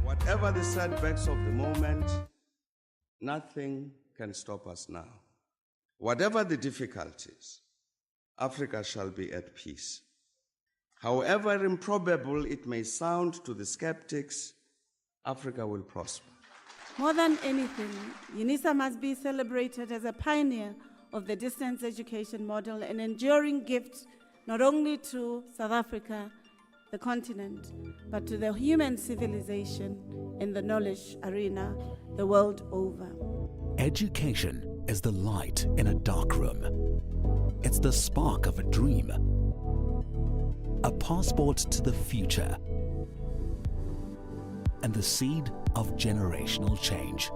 Whatever the setbacks of the moment, nothing can stop us now. Whatever the difficulties, Africa shall be at peace. However improbable it may sound to the skeptics, Africa will prosper. More than anything, Unisa must be celebrated as a pioneer of the distance education model, an enduring gift not only to South Africa, the continent, but to the human civilization in the knowledge arena the world over. Education is the light in a dark room. It's the spark of a dream, a passport to the future, and the seed of generational change.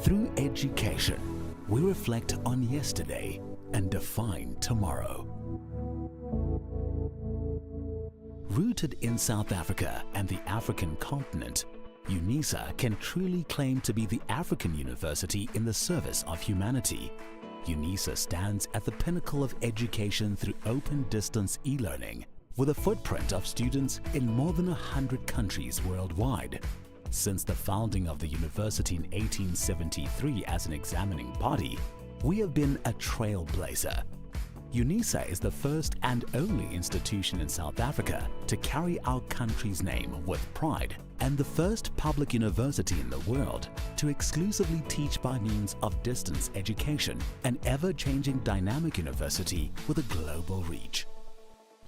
Through education, we reflect on yesterday and define tomorrow. Rooted in South Africa and the African continent, Unisa can truly claim to be the African university in the service of humanity. Unisa stands at the pinnacle of education through open distance e-learning, with a footprint of students in more than 100 countries worldwide. Since the founding of the university in 1873 as an examining body, we have been a trailblazer. Unisa is the first and only institution in South Africa to carry our country's name with pride, and the first public university in the world to exclusively teach by means of distance education, an ever-changing dynamic university with a global reach.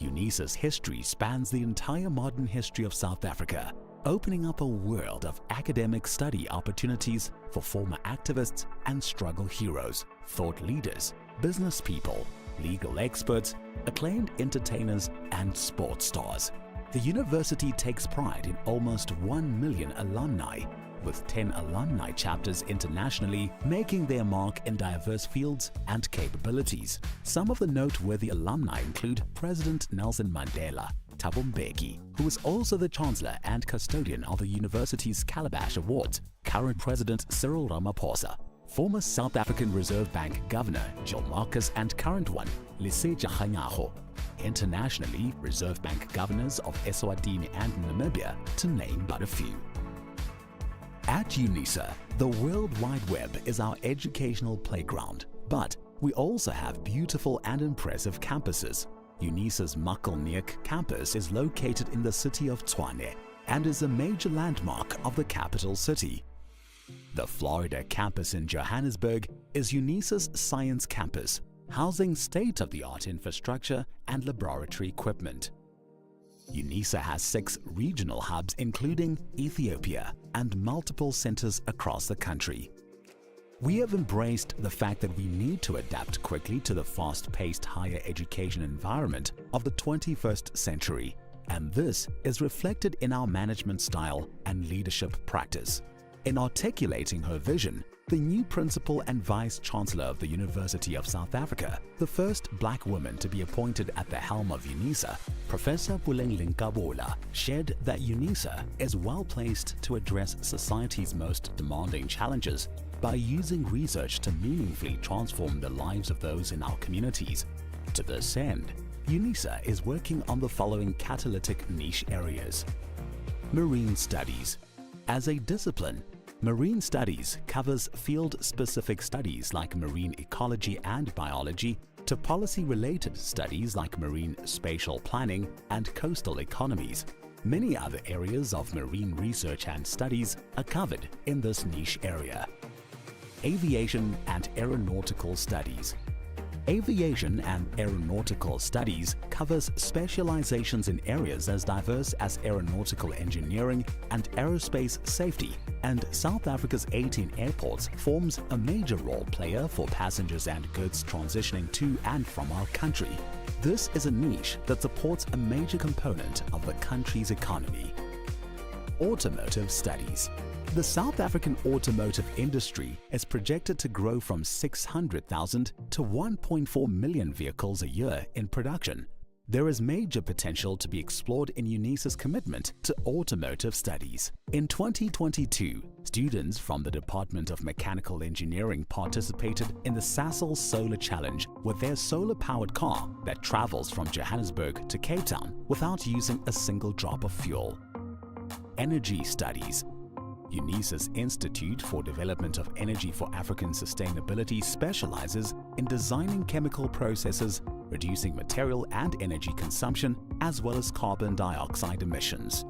Unisa's history spans the entire modern history of South Africa, opening up a world of academic study opportunities for former activists and struggle heroes, thought leaders, business people, legal experts, acclaimed entertainers, and sports stars. The university takes pride in almost 1 million alumni, with 10 alumni chapters internationally making their mark in diverse fields and capabilities. Some of the noteworthy alumni include President Nelson Mandela, Thabo Mbeki, who is also the Chancellor and custodian of the university's Calabash Awards, current President Cyril Ramaphosa, former South African Reserve Bank Governor Jill Marcus, and current one, Lesetja Kganyago. Internationally, Reserve Bank governors of Eswatini and Namibia, to name but a few. At Unisa, the World Wide Web is our educational playground, but we also have beautiful and impressive campuses. Unisa's Makelneuk campus is located in the city of Tshwane and is a major landmark of the capital city. The Florida campus in Johannesburg is Unisa's science campus, housing state-of-the-art infrastructure and laboratory equipment. Unisa has 6 regional hubs including Ethiopia and multiple centers across the country. We have embraced the fact that we need to adapt quickly to the fast-paced higher education environment of the 21st century, and this is reflected in our management style and leadership practice. In articulating her vision, the new Principal and Vice Chancellor of the University of South Africa, the first black woman to be appointed at the helm of Unisa, Professor Puleng Linkabola, shared that Unisa is well placed to address society's most demanding challenges by using research to meaningfully transform the lives of those in our communities. To this end, Unisa is working on the following catalytic niche areas. Marine studies. As a discipline, marine studies covers field-specific studies like marine ecology and biology to policy-related studies like marine spatial planning and coastal economies. Many other areas of marine research and studies are covered in this niche area. Aviation and aeronautical studies. Aviation and Aeronautical Studies covers specializations in areas as diverse as aeronautical engineering and aerospace safety, and South Africa's 18 airports forms a major role player for passengers and goods transitioning to and from our country. This is a niche that supports a major component of the country's economy. Automotive Studies. The South African automotive industry is projected to grow from 600,000 to 1.4 million vehicles a year in production. There is major potential to be explored in Unisa's commitment to automotive studies. In 2022, students from the Department of Mechanical Engineering participated in the Sasol Solar Challenge with their solar-powered car that travels from Johannesburg to Cape Town without using a single drop of fuel. Energy Studies. Unisa's Institute for Development of Energy for African Sustainability specializes in designing chemical processes, reducing material and energy consumption, as well as carbon dioxide emissions.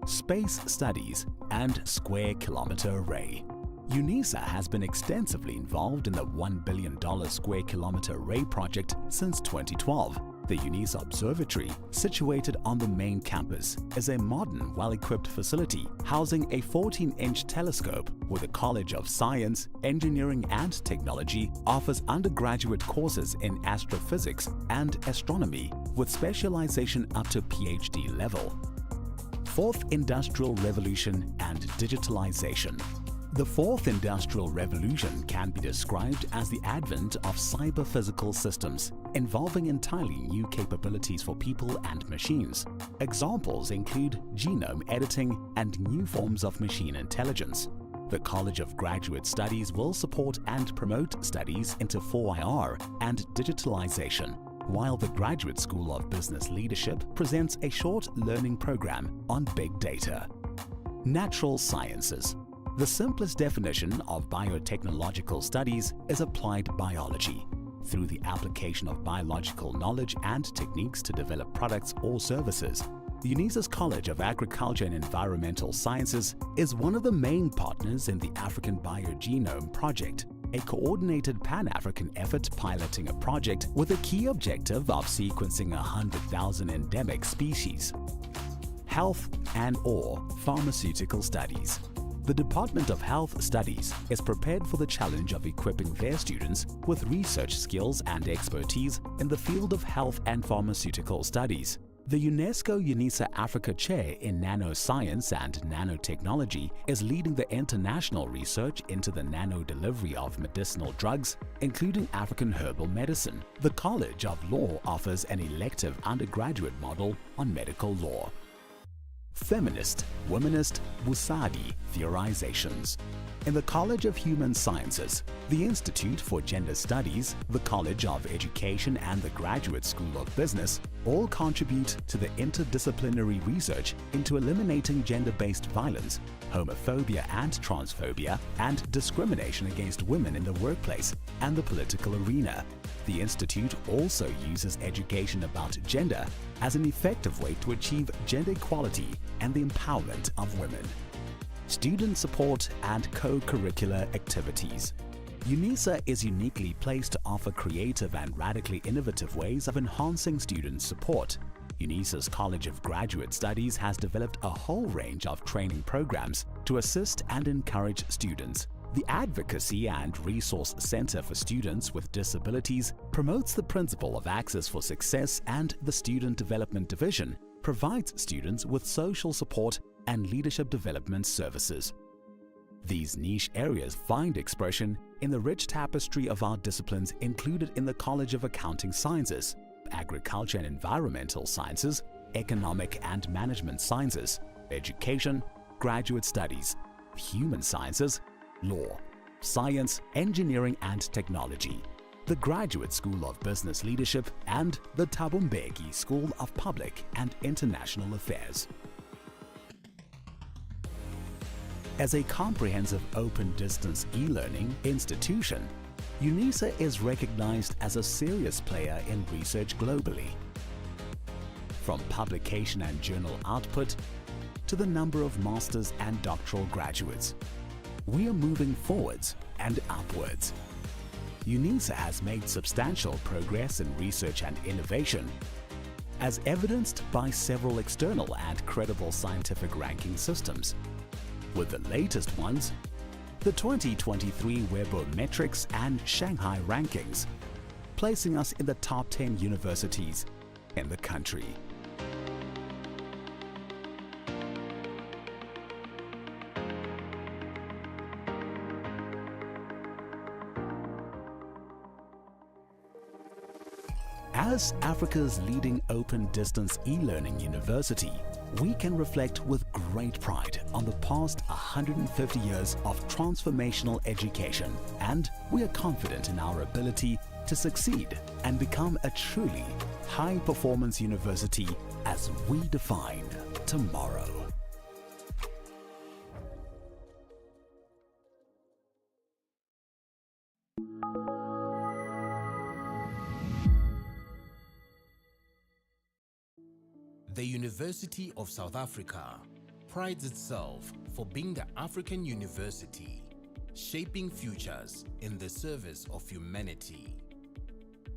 Space Studies and Square Kilometer Array. Unisa has been extensively involved in the $1 billion Square Kilometer Array project since 2012. The Unisa Observatory, situated on the main campus, is a modern, well-equipped facility housing a 14-inch telescope where the College of Science, Engineering and Technology offers undergraduate courses in astrophysics and astronomy with specialization up to PhD level. Fourth Industrial Revolution and Digitalization. The fourth industrial revolution can be described as the advent of cyber-physical systems, involving entirely new capabilities for people and machines. Examples include genome editing and new forms of machine intelligence. The College of Graduate Studies will support and promote studies into 4IR and digitalization, while the Graduate School of Business Leadership presents a short learning program on big data. Natural Sciences. The simplest definition of biotechnological studies is applied biology. Through the application of biological knowledge and techniques to develop products or services, Unisa's College of Agriculture and Environmental Sciences is one of the main partners in the African Biogenome Project, a coordinated Pan-African effort piloting a project with a key objective of sequencing 100,000 endemic species. Health and/or Pharmaceutical Studies. The Department of Health Studies is prepared for the challenge of equipping their students with research skills and expertise in the field of health and pharmaceutical studies. The UNESCO Unisa Africa Chair in Nanoscience and Nanotechnology is leading the international research into the nano-delivery of medicinal drugs, including African herbal medicine. The College of Law offers an elective undergraduate model on medical law. Feminist, Womanist, Busadi Theorizations. In the College of Human Sciences, the Institute for Gender Studies, the College of Education and the Graduate School of Business all contribute to the interdisciplinary research into eliminating gender-based violence, homophobia and transphobia, and discrimination against women in the workplace and the political arena. The Institute also uses education about gender as an effective way to achieve gender equality and the empowerment of women. Student support and co-curricular activities. Unisa is uniquely placed to offer creative and radically innovative ways of enhancing student support. Unisa's College of Graduate Studies has developed a whole range of training programs to assist and encourage students. The Advocacy and Resource Center for Students with Disabilities promotes the principle of access for success, and the Student Development Division provides students with social support and leadership development services. These niche areas find expression in the rich tapestry of our disciplines included in the College of Accounting Sciences, Agriculture and Environmental Sciences, Economic and Management Sciences, Education, Graduate Studies, Human Sciences, Law, Science, Engineering and Technology, the Graduate School of Business Leadership, and the Thabo Mbeki School of Public and International Affairs. As a comprehensive open-distance e-learning institution, Unisa is recognized as a serious player in research globally. From publication and journal output to the number of master's and doctoral graduates, we are moving forwards and upwards. Unisa has made substantial progress in research and innovation, as evidenced by several external and credible scientific ranking systems, with the latest ones, the 2023 Webometrics and Shanghai rankings, placing us in the top 10 universities in the country. As Africa's leading open distance e-learning university, we can reflect with great pride on the past 150 years of transformational education, and we are confident in our ability to succeed and become a truly high-performance university as we define tomorrow. The University of South Africa prides itself for being the African university, shaping futures in the service of humanity.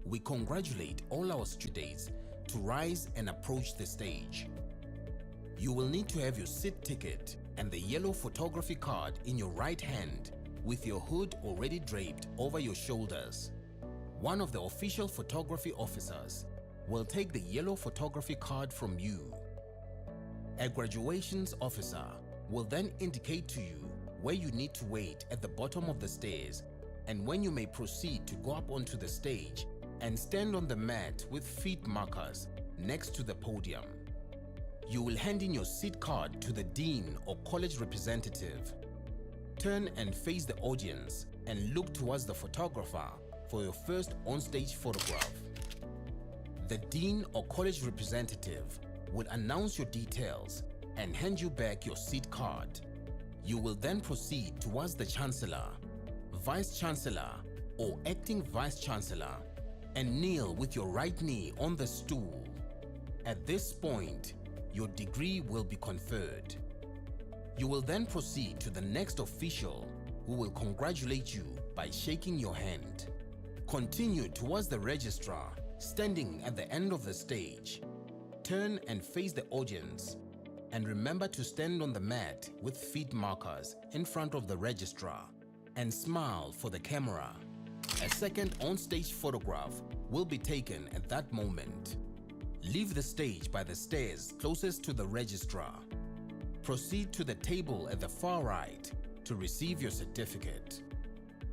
We congratulate all our students to rise and approach the stage. You will need to have your seat ticket and the yellow photography card in your right hand with your hood already draped over your shoulders. One of the official photography officers will take the yellow photography card from you. A graduations officer will then indicate to you where you need to wait at the bottom of the stairs and when you may proceed to go up onto the stage and stand on the mat with feet markers next to the podium. You will hand in your seat card to the dean or college representative. Turn and face the audience and look towards the photographer for your first on-stage photograph. The dean or college representative will announce your details and hand you back your seat card. You will then proceed towards the Chancellor, Vice Chancellor or Acting Vice Chancellor and kneel with your right knee on the stool. At this point, your degree will be conferred. You will then proceed to the next official who will congratulate you by shaking your hand. Continue towards the registrar standing at the end of the stage. Turn and face the audience and remember to stand on the mat with feet markers in front of the registrar and smile for the camera. A second on-stage photograph will be taken at that moment. Leave the stage by the stairs closest to the registrar. Proceed to the table at the far right to receive your certificate.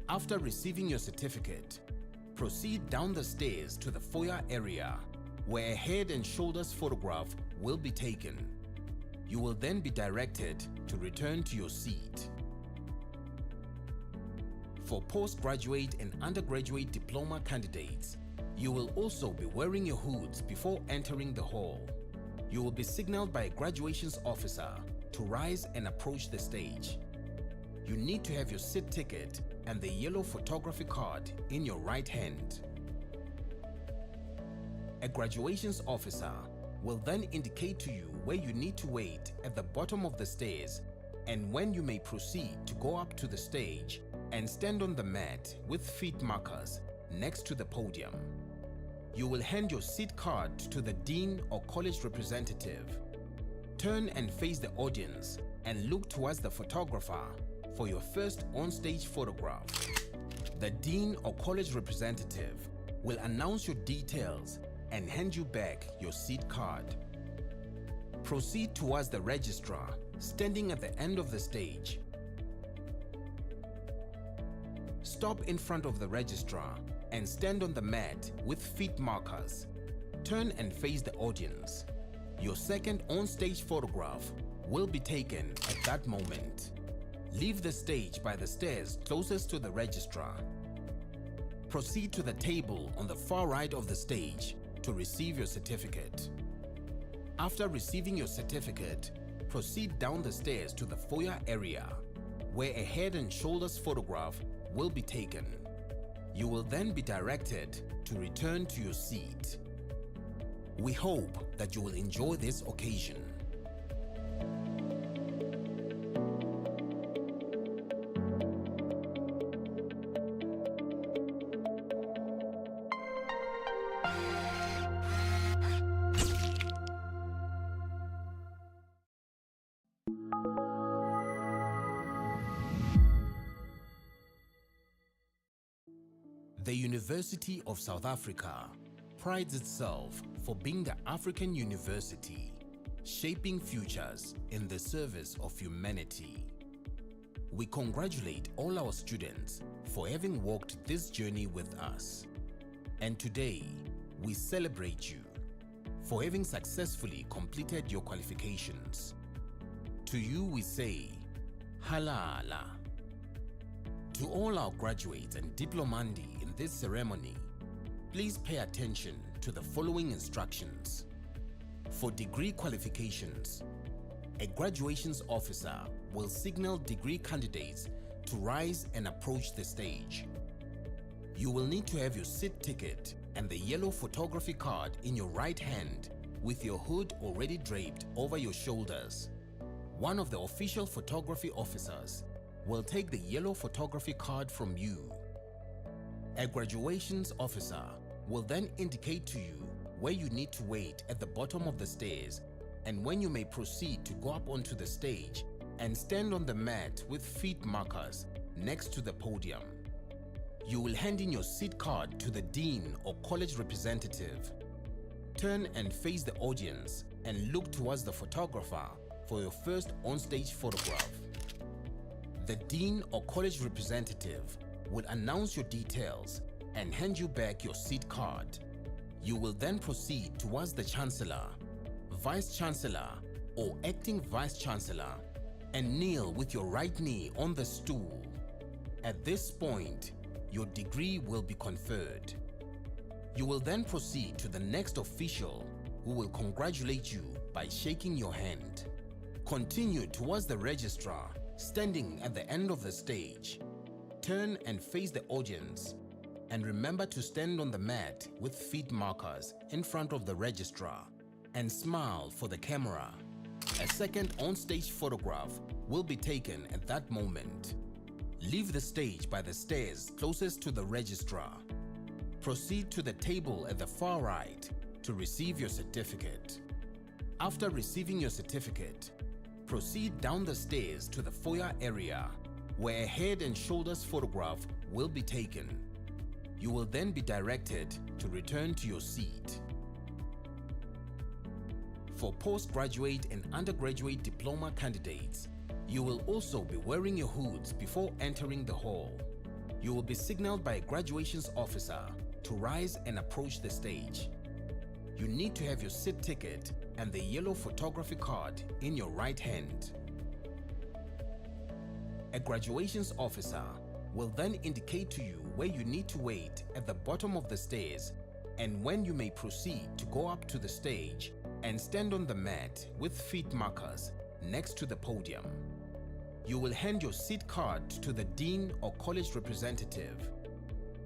After receiving your certificate, proceed down the stairs to the foyer area where a head and shoulders photograph will be taken. You will then be directed to return to your seat. For postgraduate and undergraduate diploma candidates, you will also be wearing your hoods before entering the hall. You will be signaled by a graduations officer to rise and approach the stage. You need to have your seat ticket and the yellow photography card in your right hand. A graduations officer will then indicate to you where you need to wait at the bottom of the stairs and when you may proceed to go up to the stage and stand on the mat with feet markers next to the podium. You will hand your seat card to the dean or college representative. Turn and face the audience and look towards the photographer for your first on-stage photograph. The dean or college representative will announce your details and hand you back your seat card. Proceed towards the registrar standing at the end of the stage. Stop in front of the registrar and stand on the mat with feet markers. Turn and face the audience. Your second on-stage photograph will be taken at that moment. Leave the stage by the stairs closest to the registrar. Proceed to the table on the far right of the stage to receive your certificate. After receiving your certificate, proceed down the stairs to the foyer area, where a head and shoulders photograph will be taken. You will then be directed to return to your seat. We hope that you will enjoy this occasion. The University of South Africa prides itself for being the African university, shaping futures in the service of humanity. We congratulate all our students for having walked this journey with us. And today, we celebrate you for having successfully completed your qualifications. To you we say, Halala. To all our graduates and diplomandi in this ceremony, please pay attention to the following instructions. For degree qualifications, a graduations officer will signal degree candidates to rise and approach the stage. You will need to have your seat ticket and the yellow photography card in your right hand with your hood already draped over your shoulders. One of the official photography officers will take the yellow photography card from you. A graduations officer will then indicate to you where you need to wait at the bottom of the stairs and when you may proceed to go up onto the stage and stand on the mat with feet markers next to the podium. You will hand in your seat card to the dean or college representative. Turn and face the audience and look towards the photographer for your first on-stage photograph. The dean or college representative will announce your details and hand you back your seat card. You will then proceed towards the Chancellor, Vice Chancellor or Acting Vice Chancellor and kneel with your right knee on the stool. At this point, your degree will be conferred. You will then proceed to the next official who will congratulate you by shaking your hand. Continue towards the registrar standing at the end of the stage. Turn and face the audience and remember to stand on the mat with feet markers in front of the registrar and smile for the camera. A second on-stage photograph will be taken at that moment. Leave the stage by the stairs closest to the registrar. Proceed to the table at the far right to receive your certificate. After receiving your certificate, proceed down the stairs to the foyer area where a head and shoulders photograph will be taken. You will then be directed to return to your seat. For postgraduate and undergraduate diploma candidates, you will also be wearing your hoods before entering the hall. You will be signaled by a graduations officer to rise and approach the stage. You need to have your seat ticket and the yellow photography card in your right hand. A graduations officer will then indicate to you where you need to wait at the bottom of the stairs and when you may proceed to go up to the stage and stand on the mat with feet markers next to the podium. You will hand your seat card to the dean or college representative.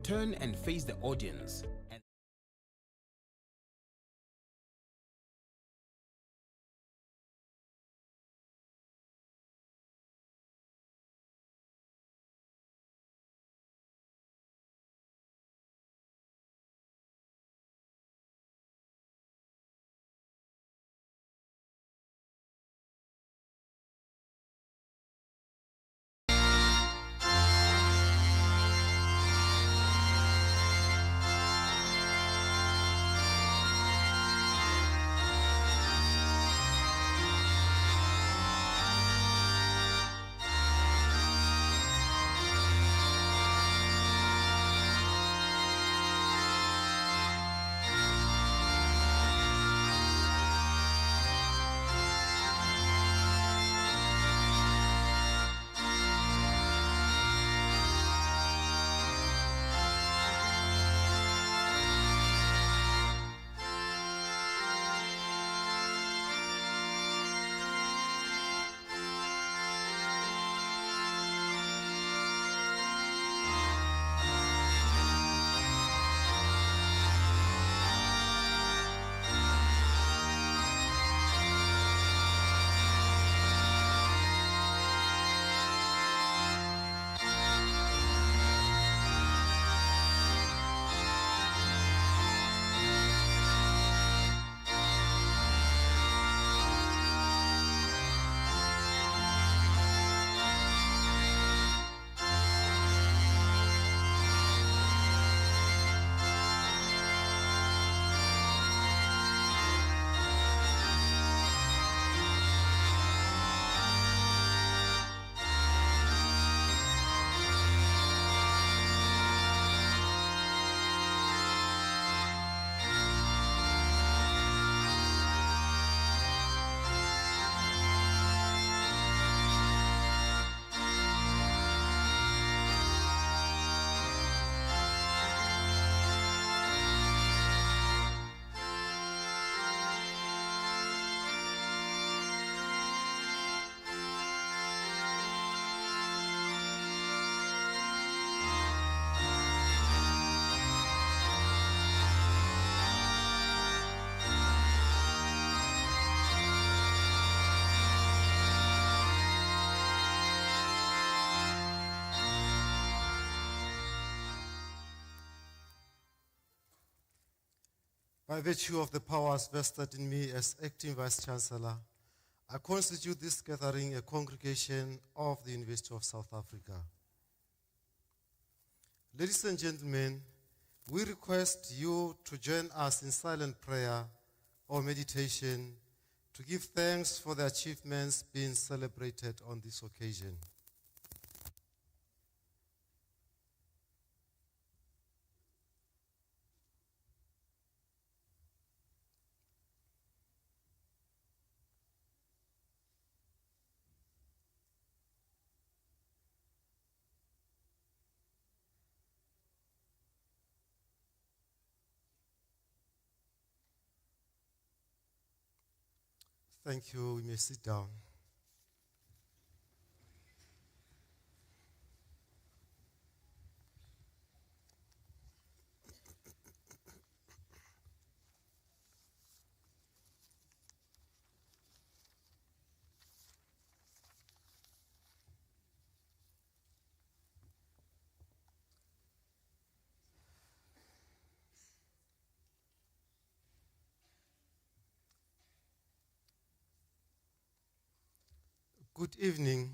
Turn and face the audience and By virtue of the powers vested in me as acting Vice-Chancellor, I constitute this gathering a congregation of the University of South Africa. Ladies and gentlemen, we request you to join us in silent prayer or meditation to give thanks for the achievements being celebrated on this occasion. Thank you. We may sit down. Good evening.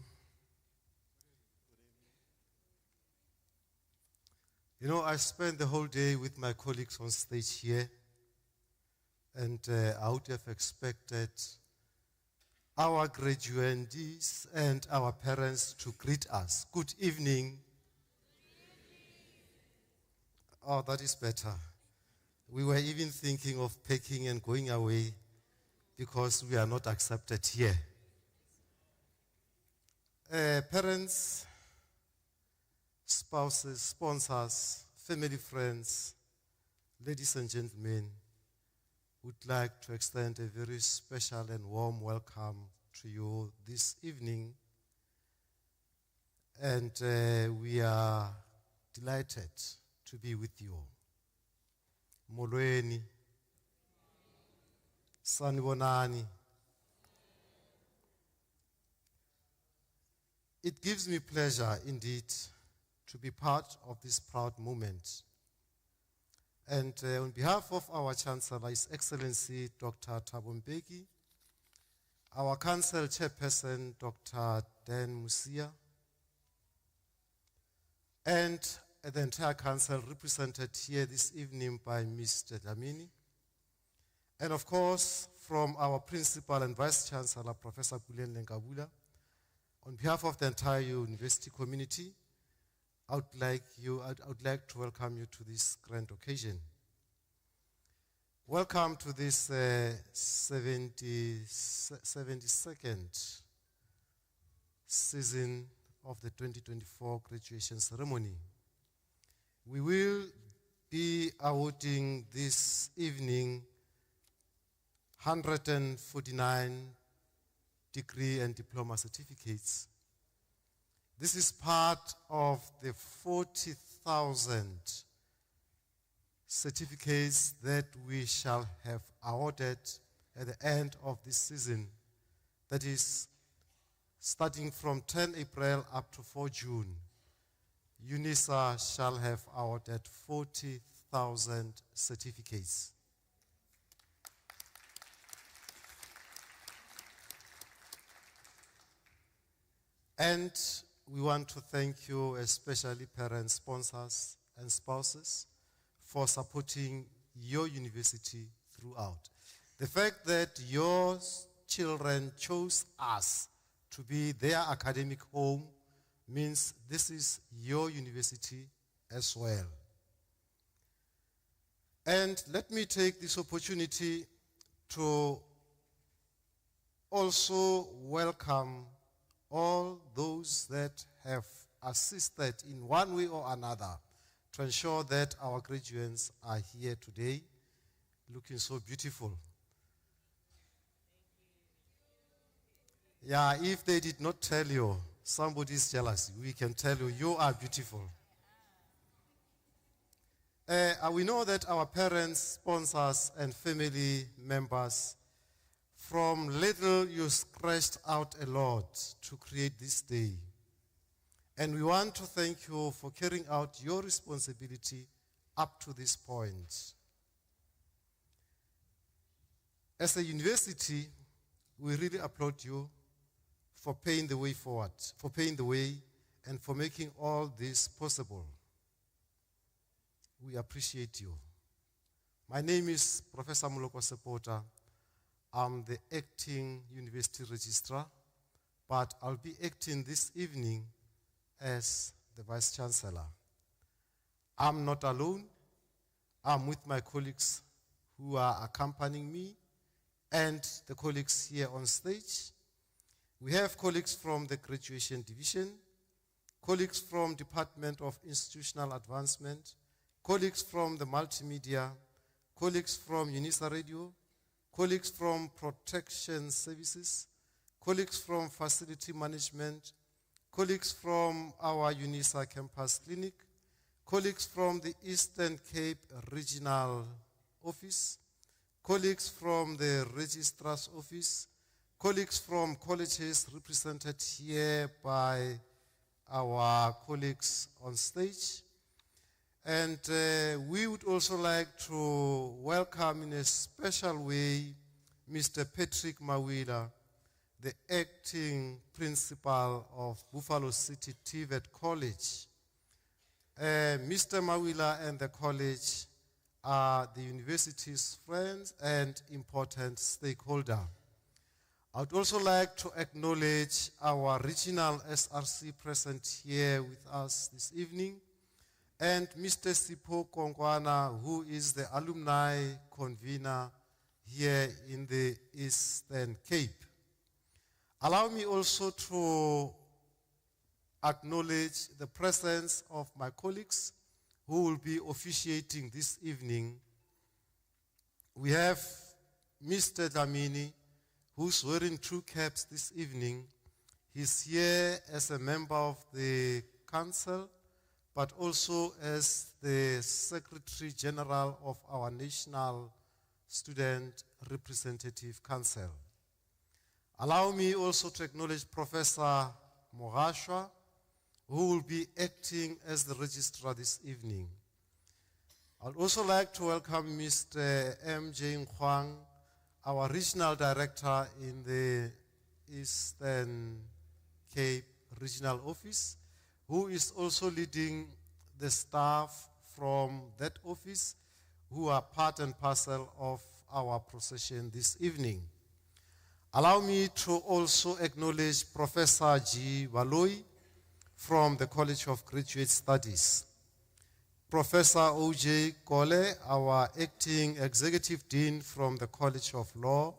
You know, I spent the whole day with my colleagues on stage here, and I would have expected our graduandees and our parents to greet us. Good evening. Oh, that is better. We were even thinking of packing and going away because we are not accepted here. Parents, spouses, sponsors, family, friends, ladies and gentlemen, would like to extend a very special and warm welcome to you this evening. And we are delighted to be with you. Molweni, sanibonani. It gives me pleasure indeed to be part of this proud moment. And on behalf of our Chancellor, His Excellency Dr. Thabo Mbeki, our Council Chairperson, Dr. Dan Musia, and the entire Council represented here this evening by Mr. Dlamini, and of course from our Principal and Vice-Chancellor, Professor Gulen Lenkabula. On behalf of the entire university community, I would like to welcome you to this grand occasion. Welcome to this 72nd season of the 2024 graduation ceremony. We will be awarding this evening 149 degree and diploma certificates. This is part of the 40,000 certificates that we shall have awarded at the end of this season. That is, starting from 10 April up to 4 June, Unisa shall have awarded 40,000 certificates. And we want to thank you, especially parents, sponsors, and spouses, for supporting your university throughout. The fact that your children chose us to be their academic home means this is your university as well. And let me take this opportunity to also welcome all those that have assisted in one way or another to ensure that our graduates are here today, looking so beautiful. Yeah, if they did not tell you, somebody is jealous. We can tell you, you are beautiful. We know that our parents, sponsors, and family members, from little you scratched out a lot to create this day. And we want to thank you for carrying out your responsibility up to this point. As a university, we really applaud you for paving the way forward, for paving the way, and for making all this possible. We appreciate you. My name is Professor Muloko Sepota. I'm the acting university registrar, but I'll be acting this evening as the Vice Chancellor. I'm not alone. I'm with my colleagues who are accompanying me and the colleagues here on stage. We have colleagues from the Graduation Division, colleagues from Department of Institutional Advancement, colleagues from the Multimedia, colleagues from Unisa Radio, colleagues from Protection Services, colleagues from Facility Management, colleagues from our Unisa Campus Clinic, colleagues from the Eastern Cape Regional Office, colleagues from the Registrar's Office, colleagues from colleges represented here by our colleagues on stage. And we would also like to welcome in a special way Mr. Patrick Mawila, the acting principal of Buffalo City TVET College. Mr. Mawila and the college are the university's friends and important stakeholder. I would also like to acknowledge our regional SRC present here with us this evening, and Mr. Sipho Kongwana, who is the alumni convener here in the Eastern Cape. Allow me also to acknowledge the presence of my colleagues who will be officiating this evening. We have Mr. Dlamini, who's wearing two caps this evening. He's here as a member of the council, but also as the Secretary General of our National Student Representative Council. Allow me also to acknowledge Professor Mogashwa, who will be acting as the registrar this evening. I'd also like to welcome Mr. M.J. Nkwang, our regional director in the Eastern Cape Regional Office, who is also leading the staff from that office who are part and parcel of our procession this evening. Allow me to also acknowledge Professor G. Waloi from the College of Graduate Studies, Professor O.J. Kole, our acting executive dean from the College of Law,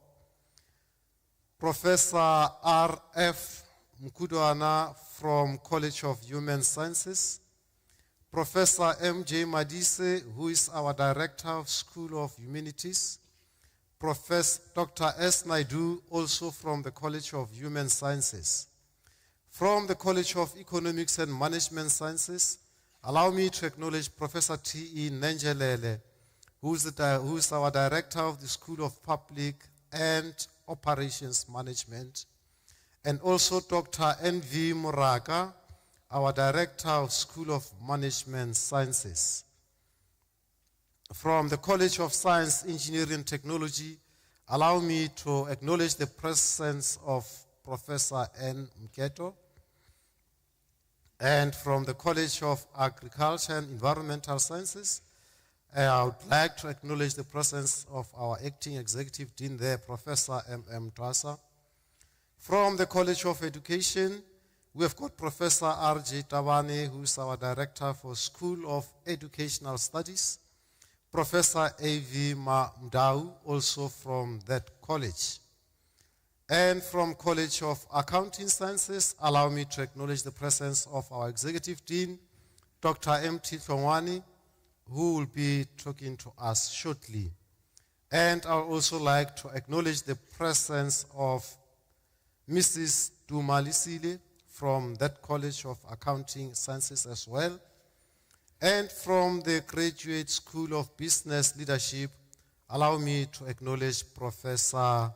Professor R.F. Mkudwana from College of Human Sciences, Professor M.J. Madise, who is our Director of School of Humanities, Professor Dr. S. Naidu, also from the College of Human Sciences. From the College of Economics and Management Sciences, allow me to acknowledge Professor T.E. Nenjelele, who is our Director of the School of Public and Operations Management, and also Dr. N.V. Muraka, our Director of School of Management Sciences. From the College of Science, Engineering and Technology, allow me to acknowledge the presence of Professor N. Mketo. And from the College of Agriculture and Environmental Sciences, I would like to acknowledge the presence of our acting executive dean there, Professor M.M. Twasa. From the College of Education, we have got Professor R.J. Tabane, who is our Director for School of Educational Studies, Professor A.V. Mdau, also from that college. And from College of Accounting Sciences, allow me to acknowledge the presence of our Executive Dean, Dr. M.T. Tlongwani, who will be talking to us shortly. And I would also like to acknowledge the presence of Mrs. Dumalisile from that College of Accounting Sciences as well. And from the Graduate School of Business Leadership, allow me to acknowledge Professor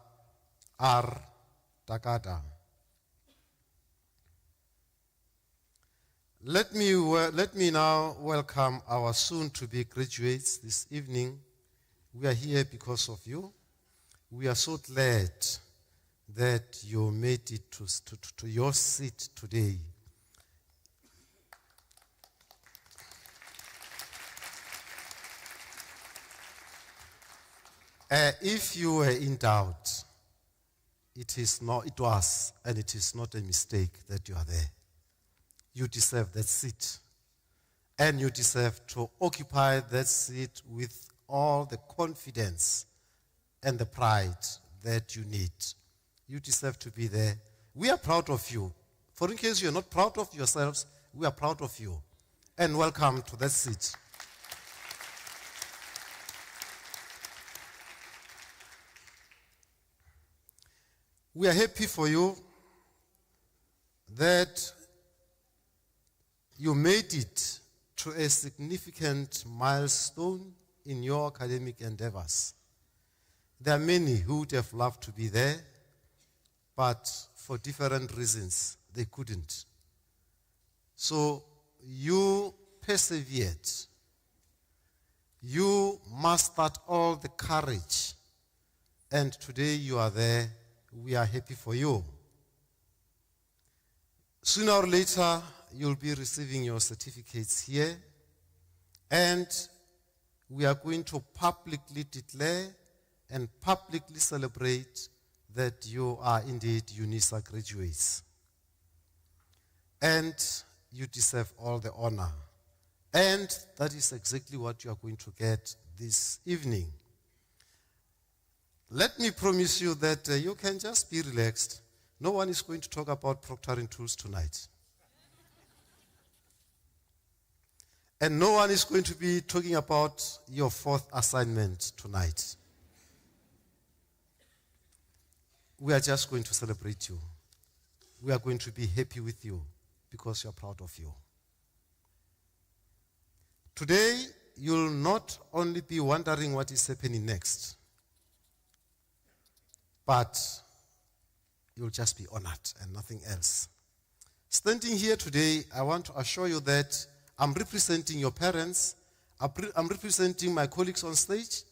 R. Takata. Let me now welcome our soon-to-be graduates this evening. We are here because of you. We are so glad that you made it to your seat today. If you were in doubt, it was not a mistake that you are there. You deserve that seat. And you deserve to occupy that seat with all the confidence and the pride that you need. You deserve to be there. We are proud of you. For in case you're not proud of yourselves, we are proud of you. And welcome to that seat. We are happy for you that you made it to a significant milestone in your academic endeavors. There are many who would have loved to be there, but for different reasons, they couldn't. So you persevered. You mustered all the courage, and today you are there. We are happy for you. Sooner or later, you'll be receiving your certificates here, and we are going to publicly declare and publicly celebrate that you are indeed Unisa graduates. And you deserve all the honor. And that is exactly what you are going to get this evening. Let me promise you that you can just be relaxed. No one is going to talk about proctoring tools tonight. And no one is going to be talking about your fourth assignment tonight. We are just going to celebrate you. We are going to be happy with you because we are proud of you. Today, you'll not only be wondering what is happening next, but you'll just be honored and nothing else. Standing here today, I want to assure you that I'm representing your parents, I'm representing my colleagues on stage,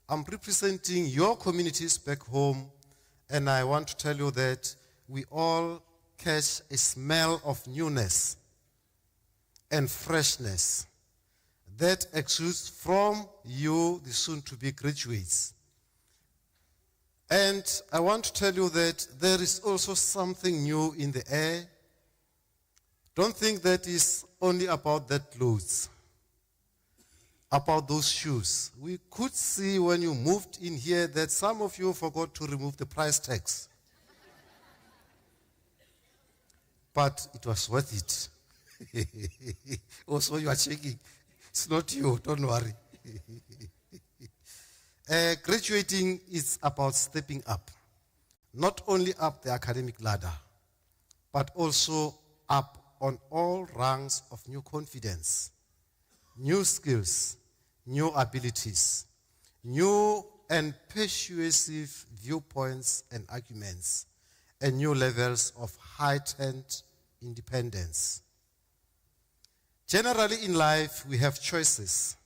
I'm representing your communities back home, and I want to tell you that we all catch a smell of newness and freshness that exudes from you, the soon-to-be graduates. And I want to tell you that there is also something new in the air. Don't think that is only about that clothes, about those shoes. We could see when you moved in here that some of you forgot to remove the price tags. But it was worth it. Also, you are checking. It's not you, don't worry. Graduating is about stepping up, not only up the academic ladder, but also up on all ranks of new confidence, new skills, new abilities, new and persuasive viewpoints and arguments, and new levels of heightened independence. Generally in life, we have choices.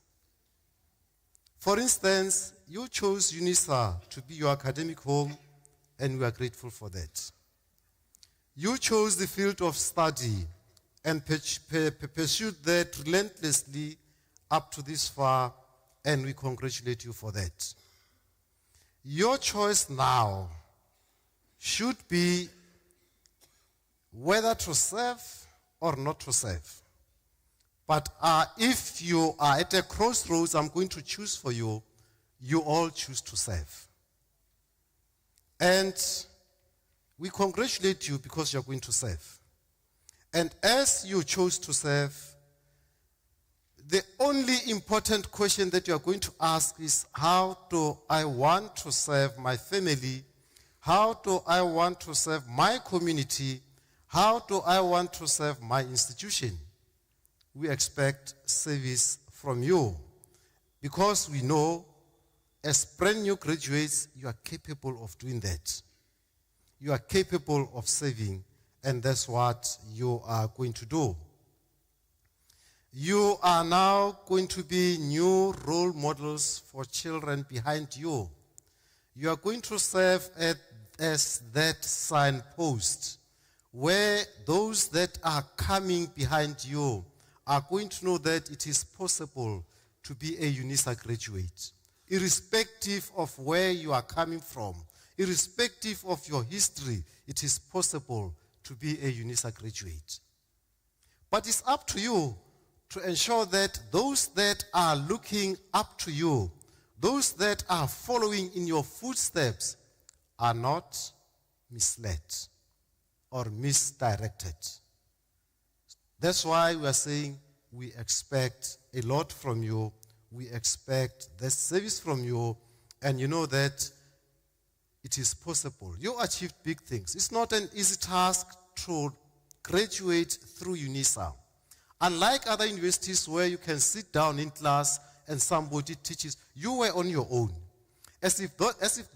For instance, you chose Unisa to be your academic home, and we are grateful for that. You chose the field of study and pursued that relentlessly up to this far, and we congratulate you for that. Your choice now should be whether to serve or not to serve. But if you are at a crossroads, I'm going to choose for you, you all choose to serve. And we congratulate you because you're going to serve. And as you chose to serve, the only important question that you are going to ask is, how do I want to serve my family? How do I want to serve my community? How do I want to serve my institution? We expect service from you because we know as brand new graduates, you are capable of doing that. You are capable of serving, and that's what you are going to do. You are now going to be new role models for children behind you. You are going to serve as that signpost where those that are coming behind you are going to know that it is possible to be a Unisa graduate, irrespective of where you are coming from, irrespective of your history. It is possible to be a Unisa graduate. But it's up to you to ensure that those that are looking up to you, those that are following in your footsteps, are not misled or misdirected. That's why we are saying we expect a lot from you. We expect the service from you, and you know that it is possible. You achieved big things. It's not an easy task to graduate through Unisa. Unlike other universities where you can sit down in class and somebody teaches, you were on your own. As if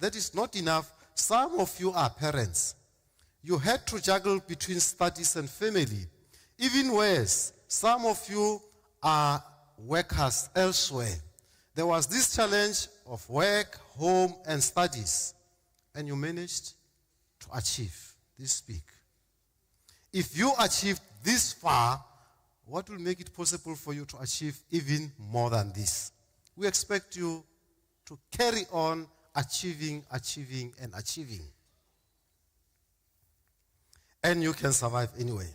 that is not enough, some of you are parents. You had to juggle between studies and family. Even worse, some of you are workers elsewhere. There was this challenge of work, home, and studies, and you managed to achieve this peak. If you achieved this far, what will make it possible for you to achieve even more than this? We expect you to carry on achieving, and achieving. And you can survive anywhere.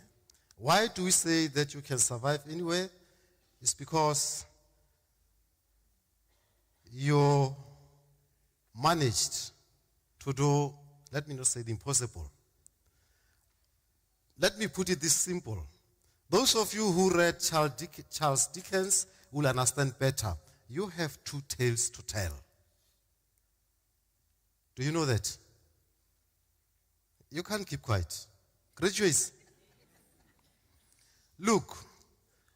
Why do we say that you can survive anywhere? It's because you managed to do, let me not say the impossible. Let me put it this simple. Those of you who read Charles Dickens will understand better. You have two tales to tell. Do you know that? You can't keep quiet. Graduates, look,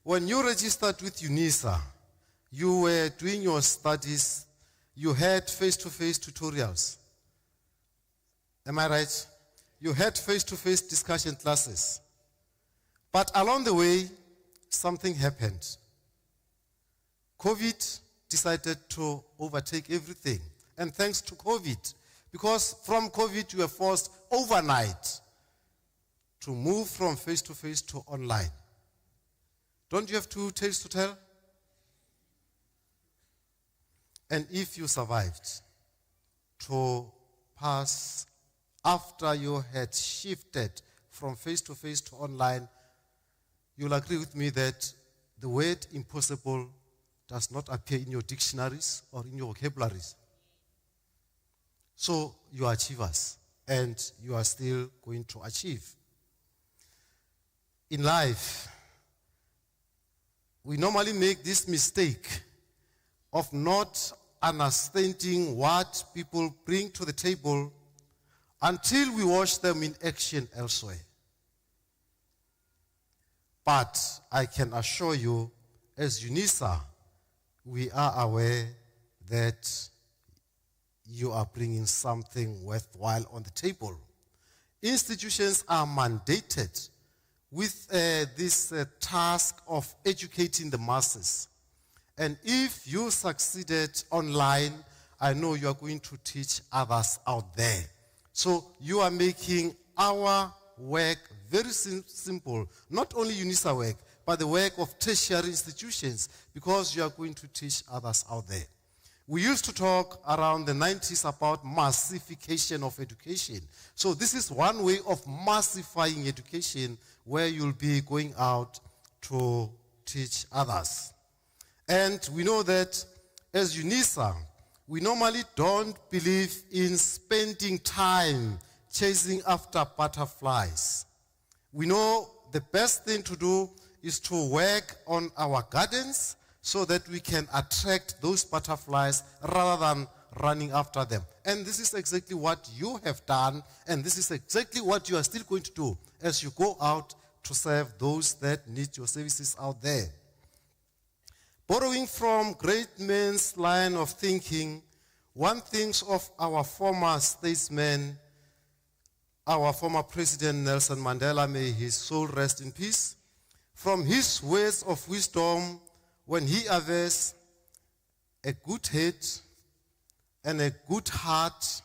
when you registered with Unisa, you were doing your studies, you had face-to-face tutorials. Am I right? You had face-to-face discussion classes. But along the way, something happened. COVID decided to overtake everything. And thanks to COVID, because from COVID you were forced overnight to move from face-to-face to online. Don't you have two tales to tell? And if you survived to pass after you had shifted from face-to-face to online, you'll agree with me that the word impossible does not appear in your dictionaries or in your vocabularies. So you are achievers, and you are still going to achieve. In life, we normally make this mistake of not understanding what people bring to the table until we watch them in action elsewhere. But I can assure you, as Unisa, we are aware that you are bringing something worthwhile on the table. Institutions are mandated with this task of educating the masses. And if you succeeded online, I know you are going to teach others out there. So you are making our work very simple. Not only Unisa work, but the work of tertiary institutions, because you are going to teach others out there. We used to talk around the 90s about massification of education. So this is one way of massifying education, where you'll be going out to teach others. And we know that as Unisa, we normally don't believe in spending time chasing after butterflies. We know the best thing to do is to work on our gardens so that we can attract those butterflies rather than running after them. And this is exactly what you have done, and this is exactly what you are still going to do as you go out to serve those that need your services out there. Borrowing from great men's line of thinking, one thinks of our former statesman, our former President Nelson Mandela, may his soul rest in peace. From his words of wisdom, when he averts, a good head and a good heart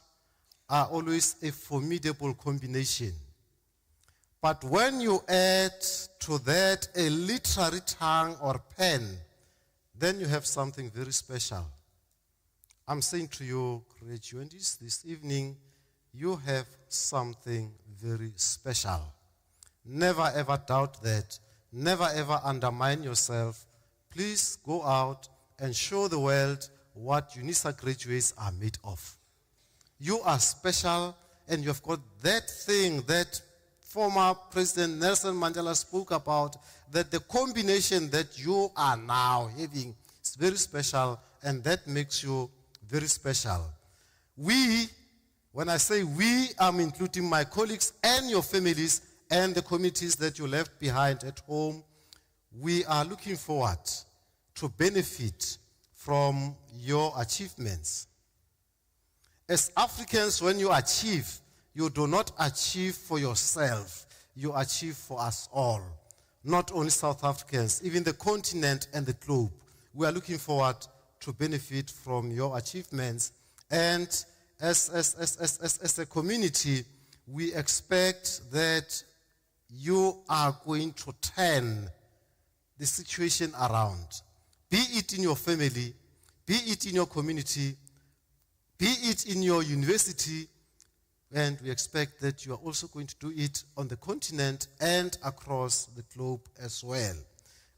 are always a formidable combination. But when you add to that a literary tongue or pen, then you have something very special. I'm saying to you, graduates, this evening, you have something very special. Never ever doubt that. Never ever undermine yourself. Please go out and show the world what Unisa graduates are made of. You are special, and you've got that thing that former President Nelson Mandela spoke about, that the combination that you are now having is very special, and that makes you very special. We, when I say we, I'm including my colleagues and your families and the communities that you left behind at home. We are looking forward to benefit from your achievements. As Africans, when you achieve, you do not achieve for yourself, you achieve for us all. Not only South Africans, even the continent and the globe. We are looking forward to benefit from your achievements. And as a community, we expect that you are going to turn the situation around. Be it in your family, be it in your community, be it in your university, and we expect that you are also going to do it on the continent and across the globe as well.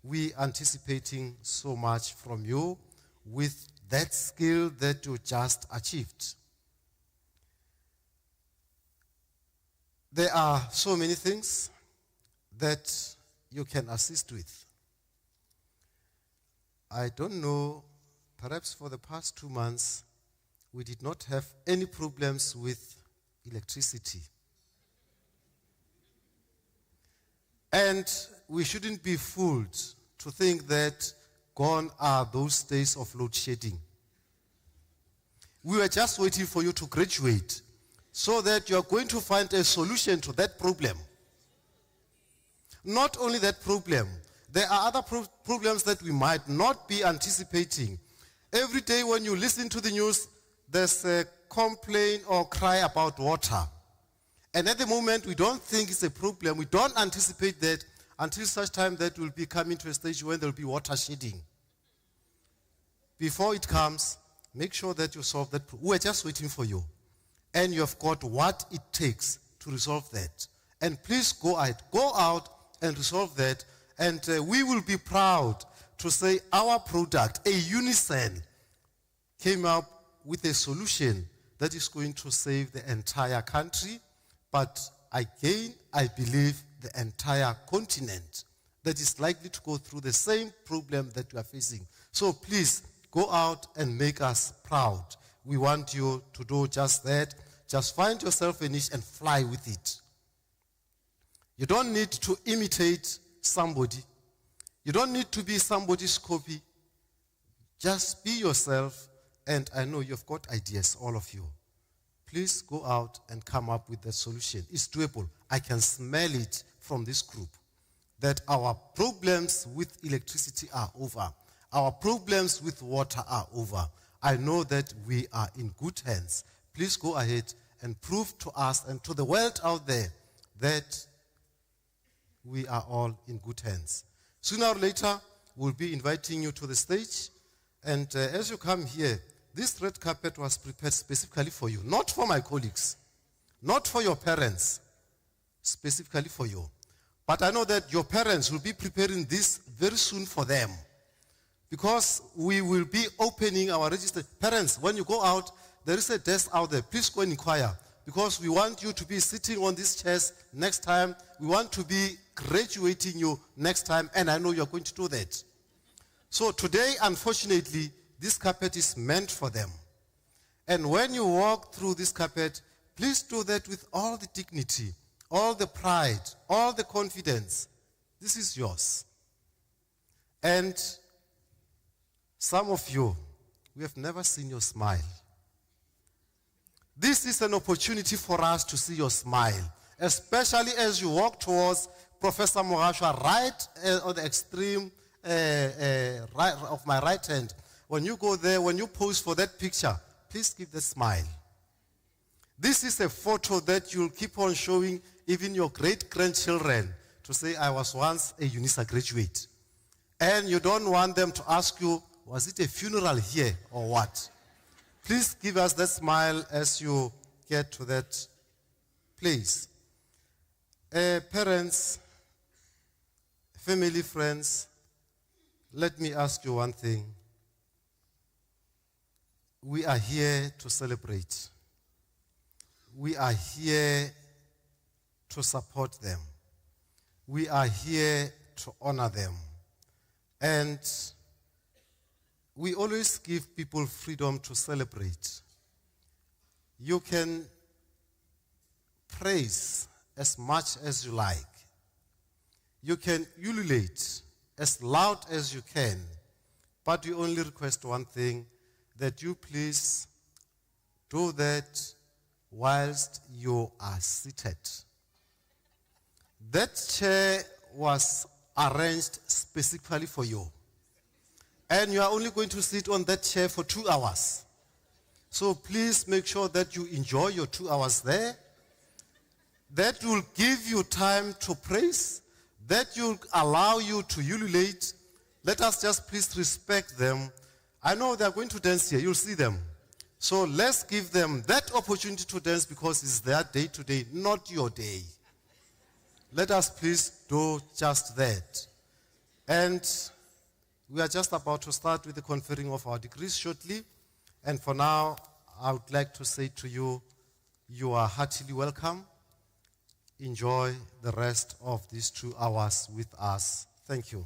We are anticipating so much from you with that skill that you just achieved. There are so many things that you can assist with. I don't know, perhaps for the past 2 months, we did not have any problems with electricity. And we shouldn't be fooled to think that gone are those days of load shedding. We were just waiting for you to graduate so that you are going to find a solution to that problem. Not only that problem, there are other problems that we might not be anticipating. Every day when you listen to the news, there's a complaint or cry about water. And at the moment, we don't think it's a problem. We don't anticipate that until such time that we'll be coming to a stage when there'll be water shedding. Before it comes, make sure that you solve that. We're just waiting for you. And you've got what it takes to resolve that. And please go out and resolve that. And we will be proud to say our product, a Unisa, came up with a solution that is going to save the entire country, but again, I believe the entire continent that is likely to go through the same problem that we are facing. So please, go out and make us proud. We want you to do just that. Just find yourself a niche and fly with it. You don't need to imitate somebody. You don't need to be somebody's copy. Just be yourself, and I know you've got ideas, all of you. Please go out and come up with the solution. It's doable. I can smell it from this group, that our problems with electricity are over. Our problems with water are over. I know that we are in good hands. Please go ahead and prove to us and to the world out there that we are all in good hands. Sooner or later, we'll be inviting you to the stage. And as you come here, this red carpet was prepared specifically for you, not for my colleagues, not for your parents, specifically for you. But I know that your parents will be preparing this very soon for them, because we will be opening our register. Parents, when you go out, there is a desk out there. Please go and inquire, because we want you to be sitting on these chairs next time. We want to be graduating you next time, and I know you're going to do that. So today, unfortunately, this carpet is meant for them. And when you walk through this carpet, please do that with all the dignity, all the pride, all the confidence. This is yours. And some of you, we have never seen your smile. This is an opportunity for us to see your smile, especially as you walk towards Professor Mogashwa, right on the extreme right of my right hand. When you go there, when you pose for that picture, please give the smile. This is a photo that you'll keep on showing even your great-grandchildren to say, I was once a Unisa graduate. And you don't want them to ask you, was it a funeral here or what? Please give us that smile as you get to that place. Parents, family, friends, let me ask you one thing. We are here to celebrate. We are here to support them. We are here to honor them. And we always give people freedom to celebrate. You can praise as much as you like. You can ululate as loud as you can, but we only request one thing, that you please do that whilst you are seated. That chair was arranged specifically for you, and you are only going to sit on that chair for 2 hours. So please make sure that you enjoy your 2 hours there. That will give you time to praise, that will allow you to ululate. Let us just please respect them. I know they are going to dance here, you'll see them. So let's give them that opportunity to dance because it's their day today, not your day. Let us please do just that. And we are just about to start with the conferring of our degrees shortly. And for now, I would like to say to you, you are heartily welcome. Enjoy the rest of these 2 hours with us. Thank you.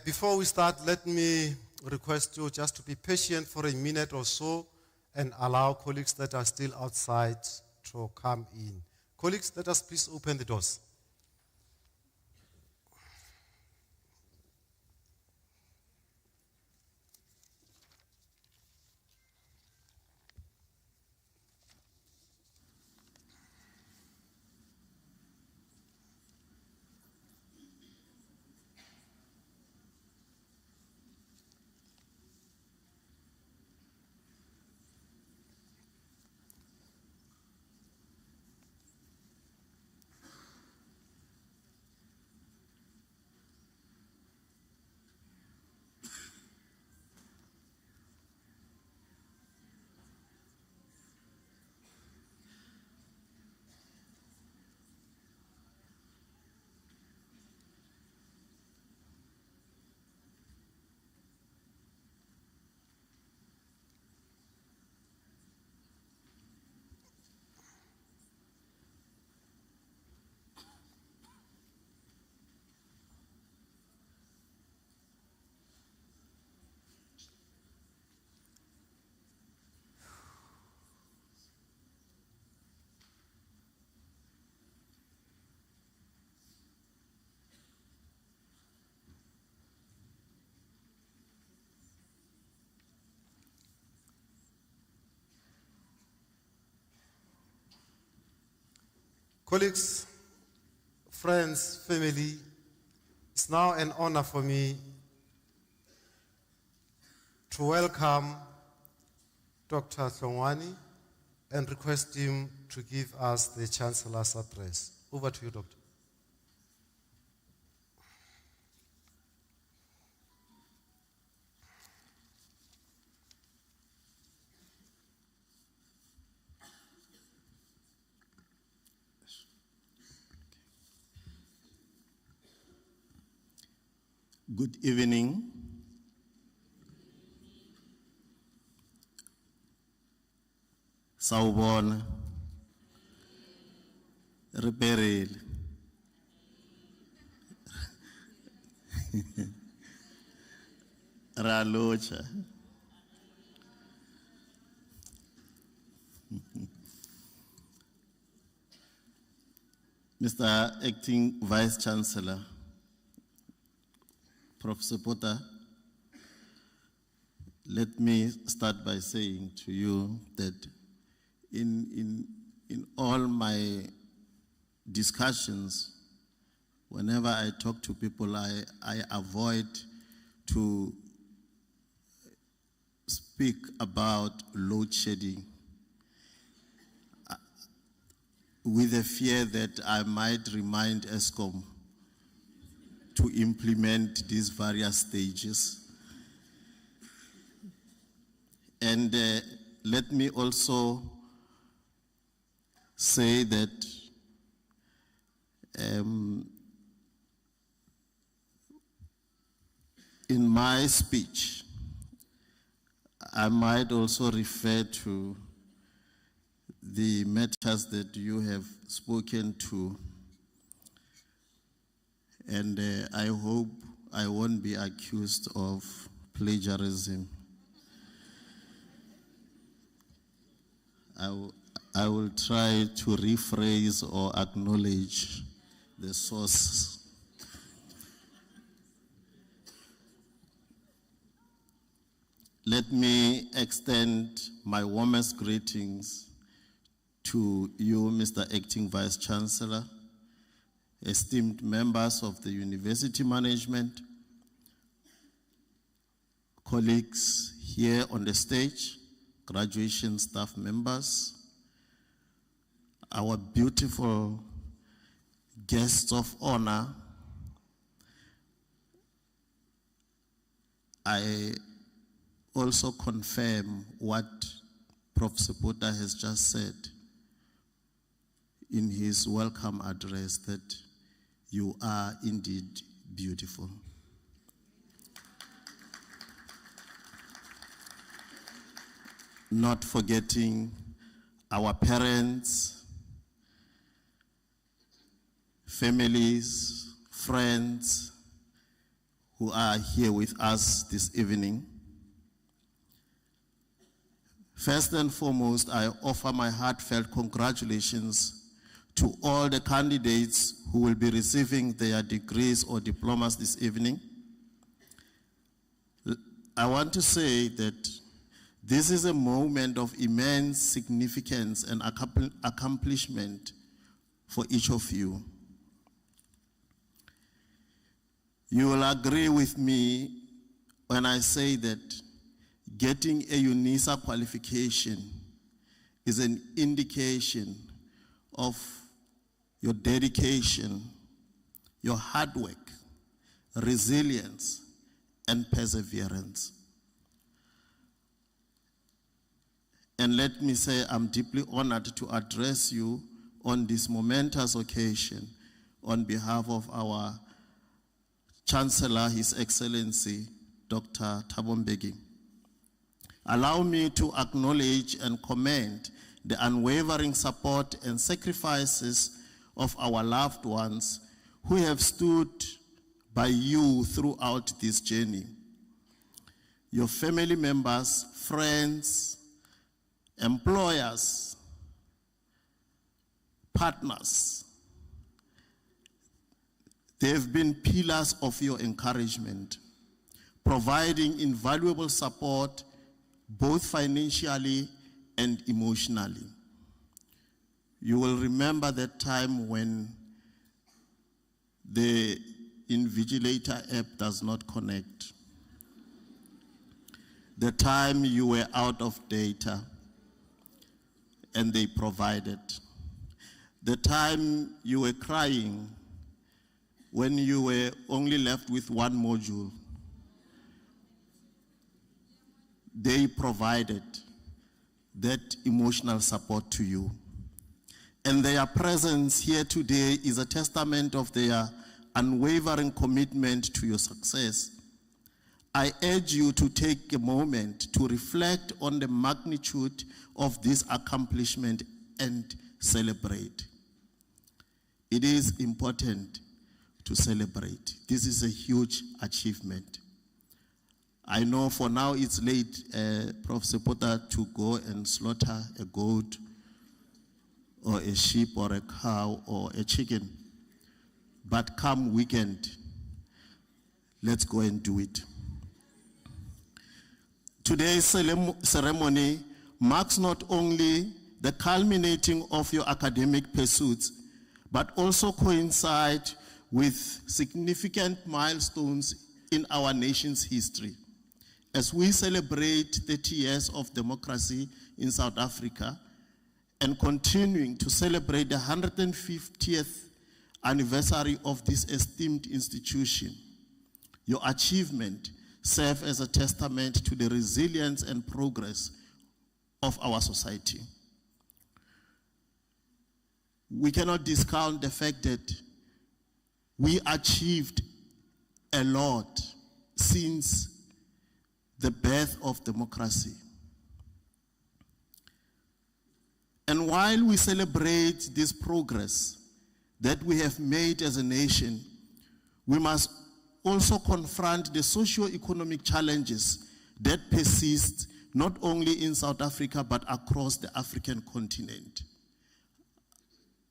Before we start, let me request you just to be patient for a minute or so and allow colleagues that are still outside to come in. Colleagues, let us please open the doors. Colleagues, friends, family, it's now an honor for me to welcome Dr. Hlongwane and request him to give us the Chancellor's address. Over to you, Doctor. Good evening. Sawubona. Reperil. Ralocha. Mr. Acting Vice Chancellor, Professor Potter, let me start by saying to you that in all my discussions, whenever I talk to people, I avoid to speak about load shedding with the fear that I might remind ESCOM to implement these various stages. And let me also say that in my speech, I might also refer to the matters that you have spoken to, and I hope I won't be accused of plagiarism. I will try to rephrase or acknowledge the source. Let me extend my warmest greetings to you, Mr. Acting Vice Chancellor, esteemed members of the university management, colleagues here on the stage, graduation staff members, our beautiful guests of honor. I also confirm what Prof. Sepota has just said in his welcome address, that you are indeed beautiful. Not forgetting our parents, families, friends who are here with us this evening. First and foremost, I offer my heartfelt congratulations to all the candidates who will be receiving their degrees or diplomas this evening. I want to say that this is a moment of immense significance and accomplishment for each of you. You will agree with me when I say that getting a Unisa qualification is an indication of your dedication, your hard work, resilience, and perseverance. And let me say, I'm deeply honored to address you on this momentous occasion on behalf of our Chancellor, His Excellency, Dr. Thabo Mbeki. Allow me to acknowledge and commend the unwavering support and sacrifices of our loved ones who have stood by you throughout this journey. Your family members, friends, employers, partners, they've been pillars of your encouragement, providing invaluable support both financially and emotionally. You will remember that time when the Invigilator app does not connect. The time you were out of data and they provided. The time you were crying when you were only left with one module. They provided that emotional support to you. And their presence here today is a testament of their unwavering commitment to your success. I urge you to take a moment to reflect on the magnitude of this accomplishment and celebrate. It is important to celebrate. This is a huge achievement. I know for now it's late, Prof. Sepota, to go and slaughter a goat or a sheep or a cow or a chicken. But come weekend, let's go and do it. Today's ceremony marks not only the culminating of your academic pursuits, but but also coincide with significant milestones in our nation's history. As we celebrate 30 years of democracy in South Africa and continuing to celebrate the 150th anniversary of this esteemed institution, your achievement serves as a testament to the resilience and progress of our society. We cannot discount the fact that we achieved a lot since the birth of democracy. And while we celebrate this progress that we have made as a nation, we must also confront the socio-economic challenges that persist not only in South Africa but across the African continent.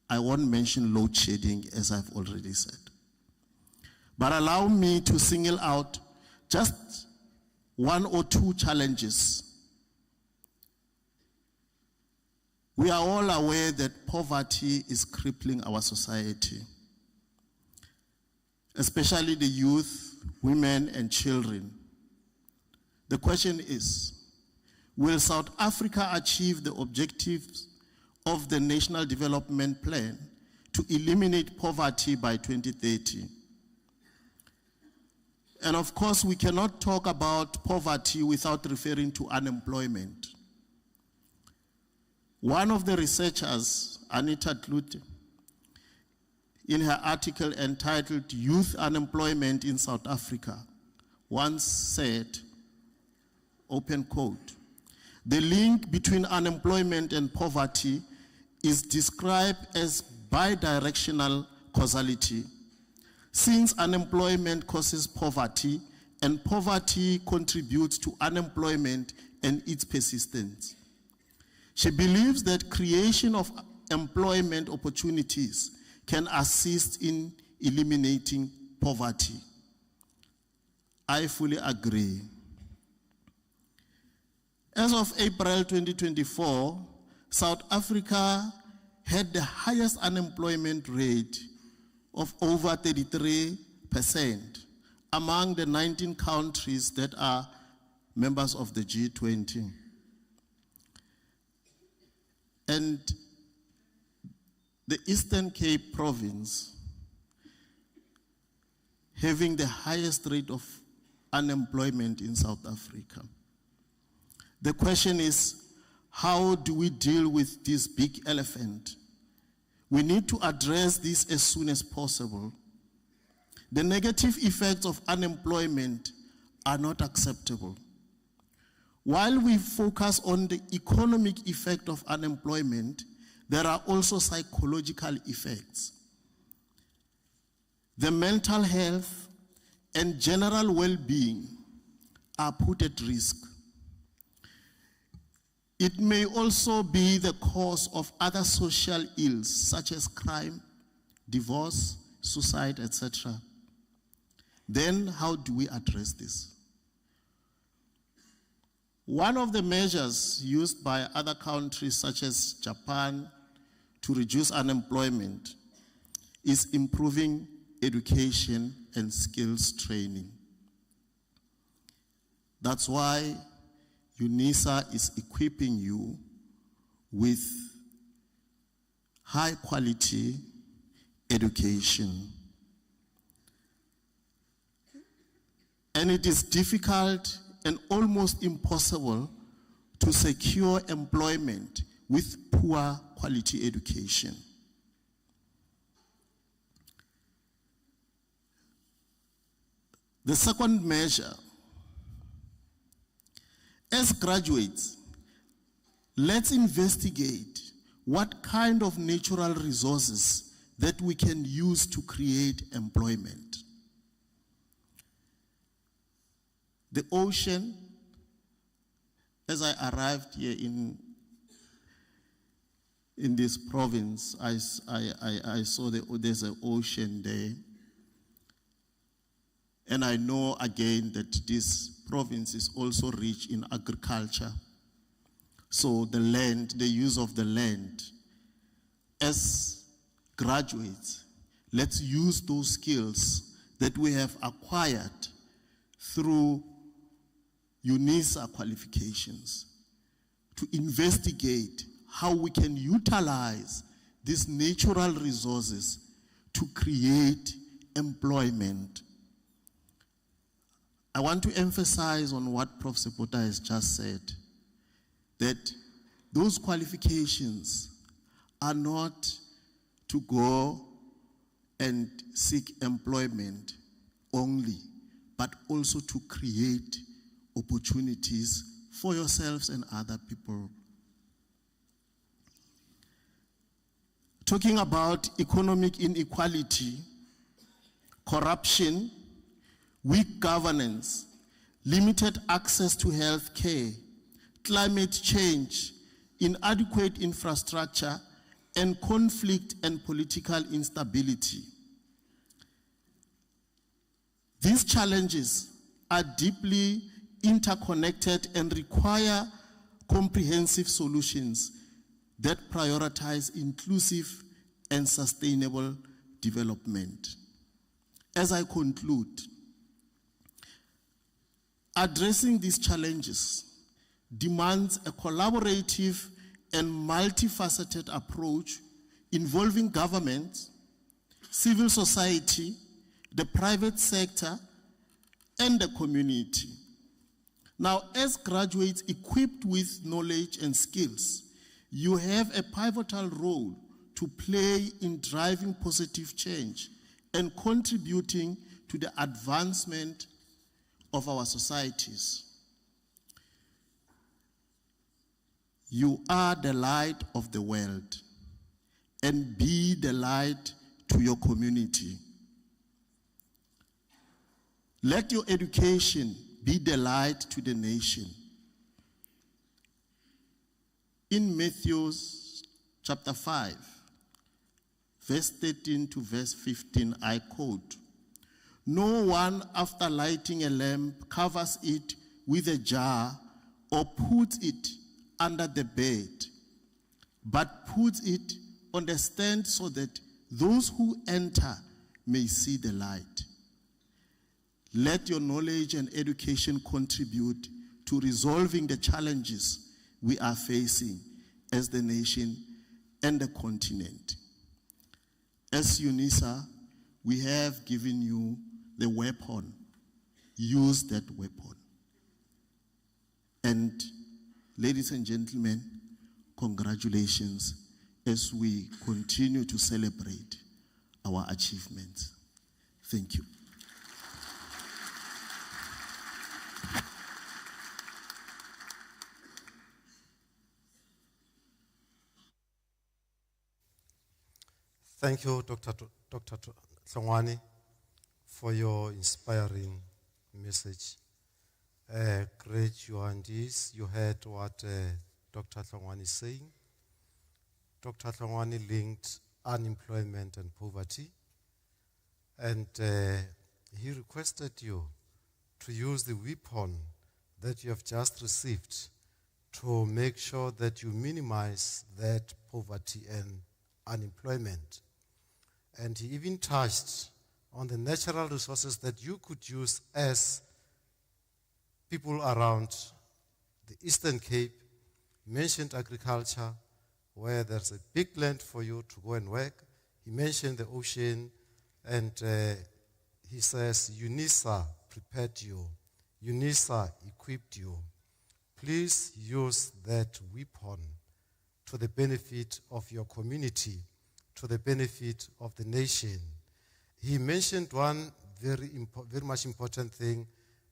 I won't mention load shedding, as I've already said. But allow me to single out just one or two challenges. We are all aware that poverty is crippling our society, especially the youth, women, and children. The question is, will South Africa achieve the objectives of the National Development Plan to eliminate poverty by 2030? And of course, we cannot talk about poverty without referring to unemployment. One of the researchers, Anita Klute, in her article entitled Youth Unemployment in South Africa, once said, open quote, "The link between unemployment and poverty is described as bidirectional causality, since unemployment causes poverty and poverty contributes to unemployment and its persistence. She believes that creation of employment opportunities can assist in eliminating poverty." I fully agree. As of April 2024, South Africa had the highest unemployment rate of over 33% among the 19 countries that are members of the G20. And the Eastern Cape province, having the highest rate of unemployment in South Africa. The question is, how do we deal with this big elephant? We need to address this as soon as possible. The negative effects of unemployment are not acceptable. While we focus on the economic effect of unemployment, there are also psychological effects. The mental health and general well-being are put at risk. It may also be the cause of other social ills such as crime, divorce, suicide, etc. Then how do we address this? One of the measures used by other countries such as Japan to reduce unemployment is improving education and skills training. That's why Unisa is equipping you with high quality education. And it is difficult and almost impossible to secure employment with poor quality education. The second measure, as graduates, let's investigate what kind of natural resources that we can use to create employment. The ocean, as I arrived here in this province, I saw there's an ocean there. And I know again that this province is also rich in agriculture. So the land, the use of the land, as graduates, let's use those skills that we have acquired through Unisa qualifications to investigate how we can utilize these natural resources to create employment. I want to emphasize on what Prof. Sepota has just said, that those qualifications are not to go and seek employment only, but also to create opportunities for yourselves and other people. Talking about economic inequality, corruption, weak governance, limited access to health care, climate change, inadequate infrastructure, and conflict and political instability. These challenges are deeply interconnected and require comprehensive solutions that prioritize inclusive and sustainable development. As I conclude, addressing these challenges demands a collaborative and multifaceted approach involving government, civil society, the private sector, and the community. Now, as graduates equipped with knowledge and skills, you have a pivotal role to play in driving positive change and contributing to the advancement of our societies. You are the light of the world, and be the light to your community. Let your education be the light to the nation. In Matthew chapter 5, verse 13 to verse 15, I quote, "No one after lighting a lamp covers it with a jar or puts it under the bed, but puts it on the stand so that those who enter may see the light." Let your knowledge and education contribute to resolving the challenges we are facing as the nation and the continent. As Unisa, we have given you the weapon. Use that weapon. And ladies and gentlemen, congratulations as we continue to celebrate our achievements. Thank you. Thank you, Dr. Tlongwane, for your inspiring message. Great Johannes, you heard what Dr. Tlongwane is saying. Dr. Tlongwane linked unemployment and poverty, and he requested you to use the weapon that you have just received to make sure that you minimize that poverty and unemployment. And he even touched on the natural resources that you could use as people around the Eastern Cape. He mentioned agriculture, where there's a big land for you to go and work. He mentioned the ocean, and he says, Unisa prepared you. Unisa equipped you. Please use that weapon to the benefit of your community, to the benefit of the nation. He mentioned one very much important thing.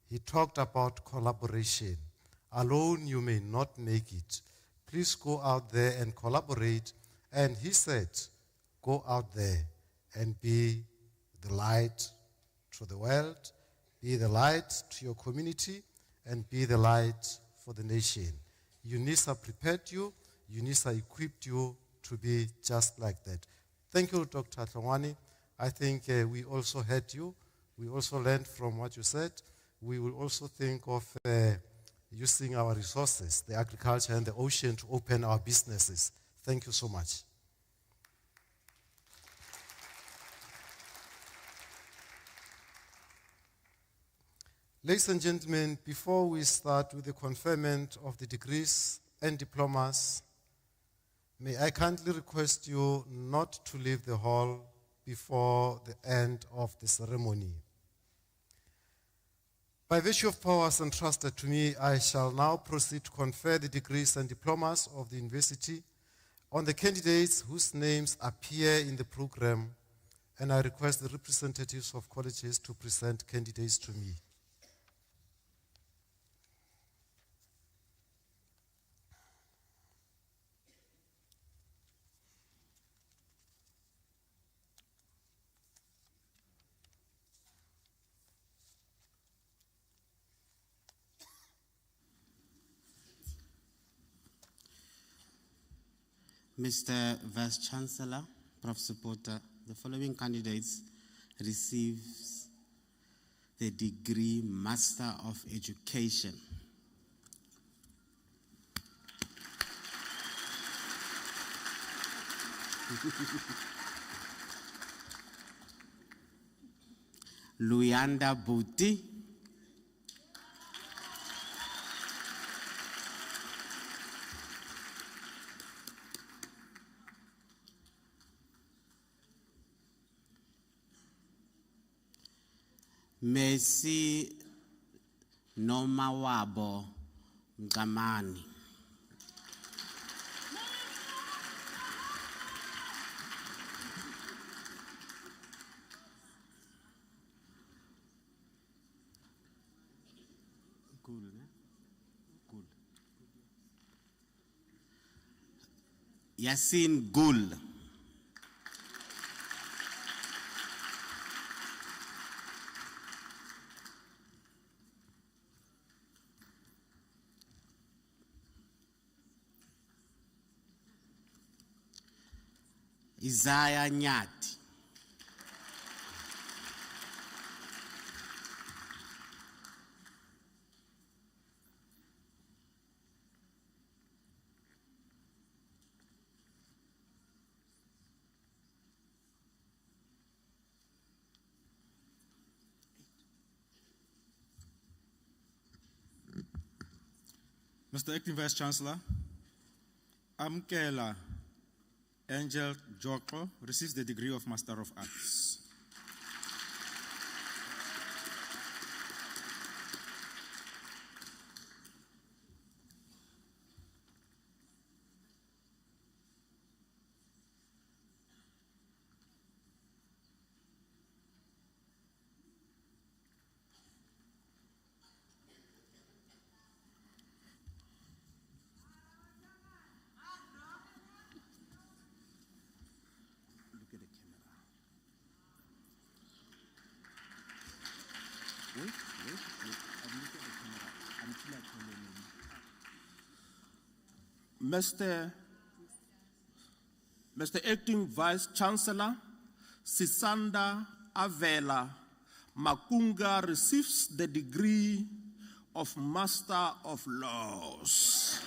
He talked about collaboration. Alone you may not make it. Please go out there and collaborate. And he said, go out there and be the light to the world, be the light to your community, and be the light for the nation. Unisa prepared you. Unisa equipped you to be just like that. Thank you, Dr. Tlongwane. I think we also heard you. We also learned from what you said. We will also think of using our resources, the agriculture and the ocean, to open our businesses. Thank you so much. Ladies and gentlemen, before we start with the conferment of the degrees and diplomas, may I kindly request you not to leave the hall before the end of the ceremony. By virtue of powers entrusted to me, I shall now proceed to confer the degrees and diplomas of the university on the candidates whose names appear in the program, and I request the representatives of colleges to present candidates to me. Mr. Vice Chancellor, Professor Porter, the following candidates receives the degree Master of Education. Luyanda Buti. Messi Nomawabo Ngamani. Yasin Gul. Isaiah Nyati. Mr. Acting Vice Chancellor, Amkela Angel Joko receives the degree of Master of Arts. Mr. Acting Vice Chancellor, Sisanda Avela Makunga receives the degree of Master of Laws.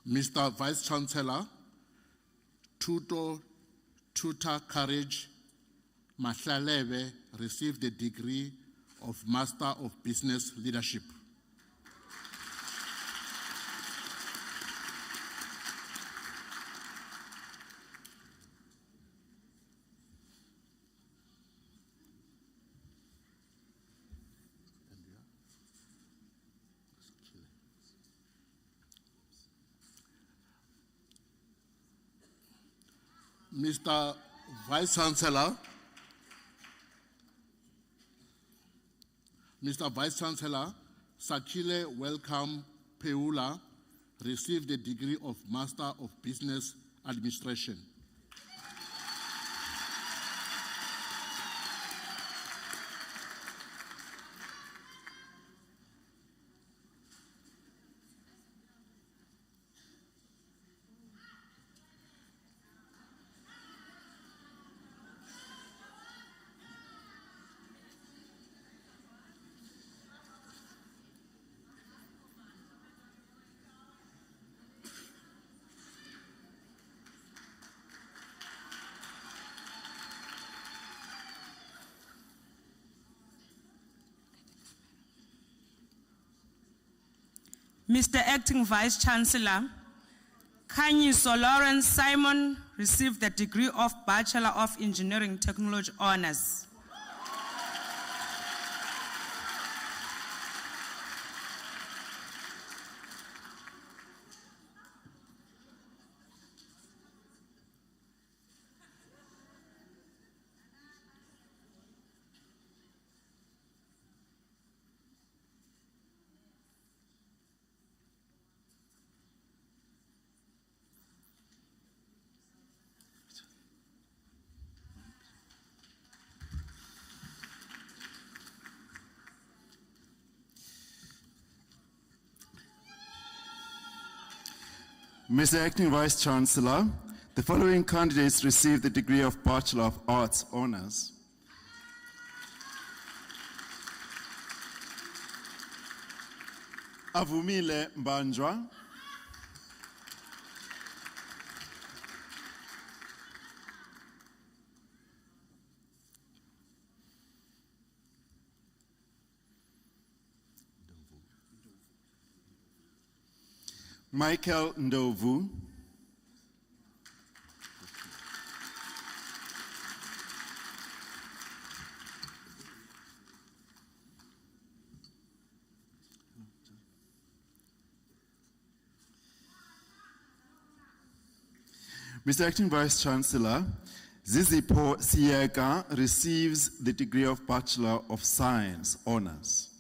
Mr. Vice Chancellor, Tutor Courage Mahlalebe received the degree of Master of Business Leadership. Mr. Vice Chancellor, Sakile Welcome Peula received the degree of Master of Business Administration. Mr. Acting Vice Chancellor, Kanyiso Lawrence Simon received the degree of Bachelor of Engineering Technology Honours. Mr. Acting Vice Chancellor, the following candidates received the degree of Bachelor of Arts Honours. Avumile Mbanjwa, Michael Ndovu, Mr. Acting Vice Chancellor, Zizipo Siyeka receives the degree of Bachelor of Science Honours.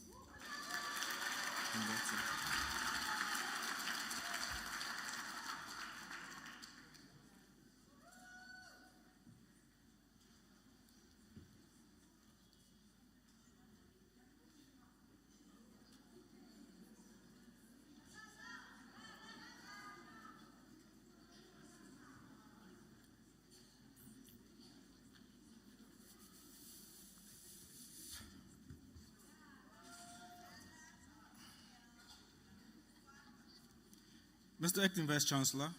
Mr. Acting Vice Chancellor,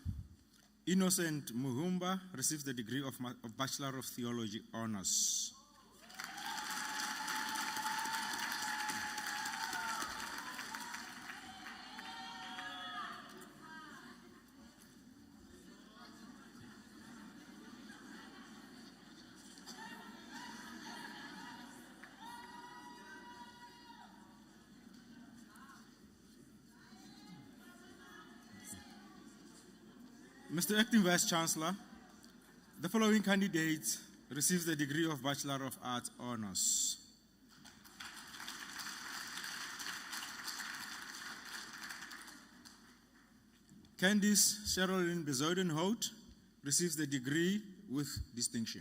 Innocent Muhumba receives the degree of Bachelor of Theology Honours. Mr. Acting Vice Chancellor, the following candidate receives the degree of Bachelor of Arts Honours. Candice Sherilyn Bezoden-Hout receives the degree with distinction.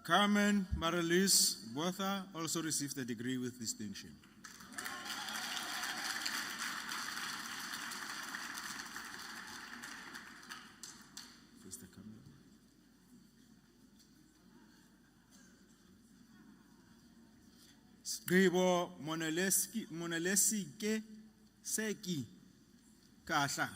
Carmen Marilise Botha also receives the degree with distinction. Skribo Monelesike Seki Kahla.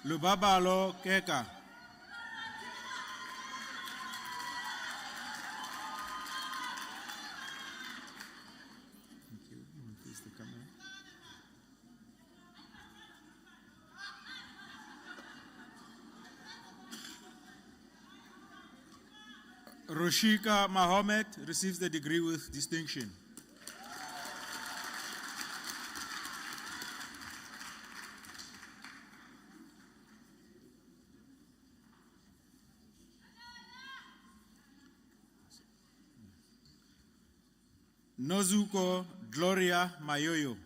Lubabalo Keka. Roshika Mohammed receives the degree with distinction. Nozuko Gloria Mayoyo.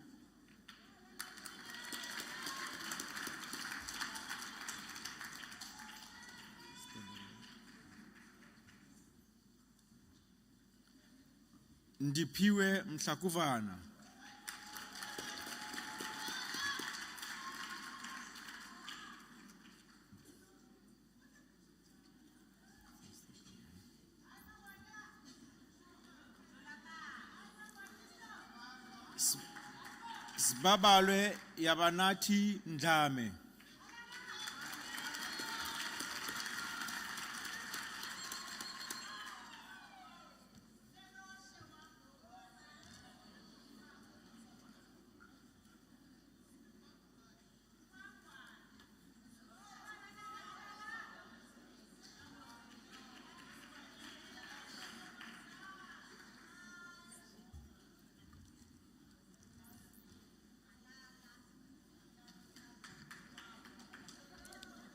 Ndipiwe Mhlakuvana. Sibabalwe Yabanathi Ndlame.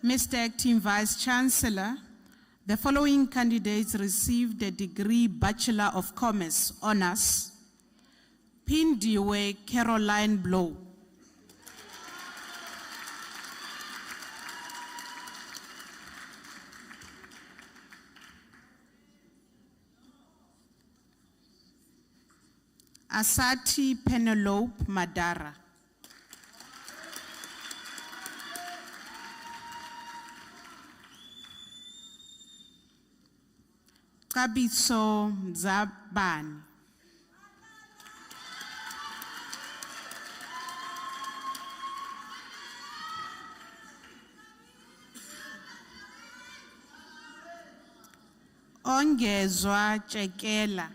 Mr. Acting Vice Chancellor, the following candidates received the degree Bachelor of Commerce Honours. Pindiwe Caroline Blow. Asati Penelope Madara. Kabiso Mzabani. Ongezwa Chekela.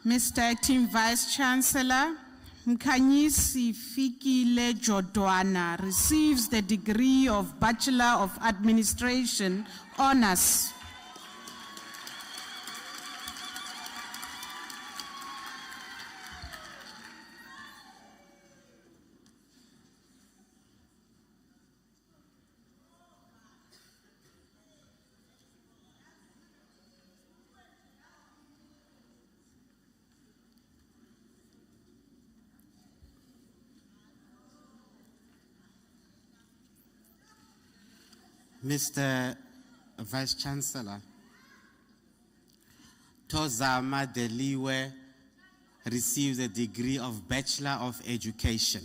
Mr. Acting Vice Chancellor, Mkhanyisi Fikile Jodwana receives the degree of Bachelor of Administration Honours. Mr. Vice Chancellor, Tozama Deliwe receives a degree of Bachelor of Education.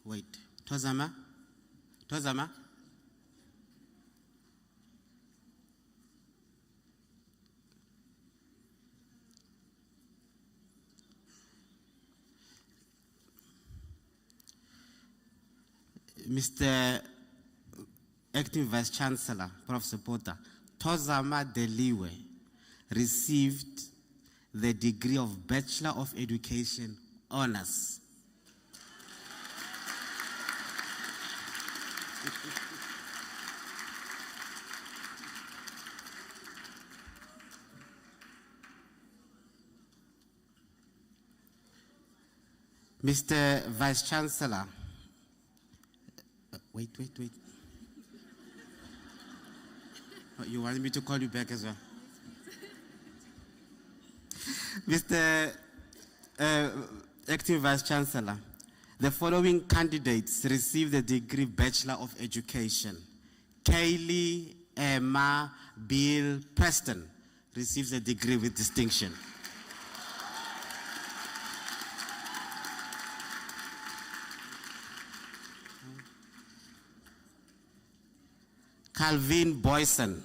Wait, Tozama? Mr. Acting Vice Chancellor, Prof. Porter, Tozama Deliwe received the degree of Bachelor of Education Honours. Mr. Vice Chancellor, wait. Oh, you want me to call you back as well? Mr. Acting Vice Chancellor, the following candidates received the degree Bachelor of Education. Kaylee Emma Bill Preston receives a degree with distinction. Calvin Boyson.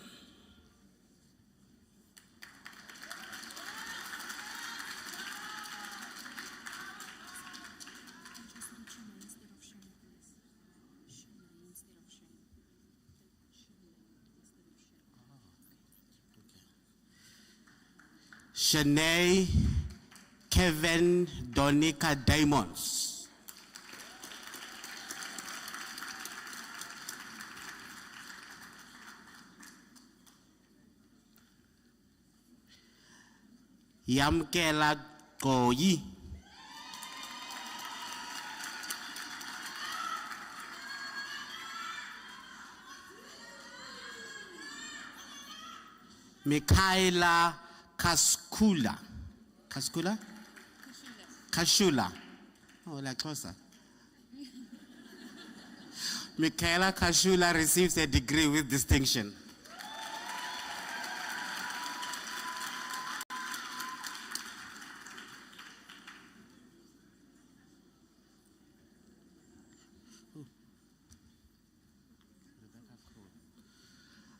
Shanae Kevin Donica Diamonds. Yamkela Koyi. Michaela Kashula. Oh, like closer. Michaela Kashula receives a degree with distinction.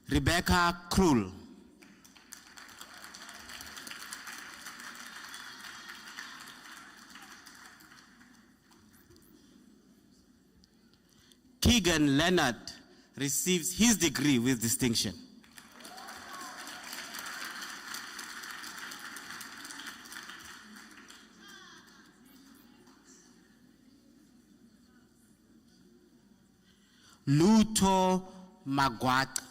Rebecca Krull. Keegan Leonard receives his degree with distinction. Luto Magwat.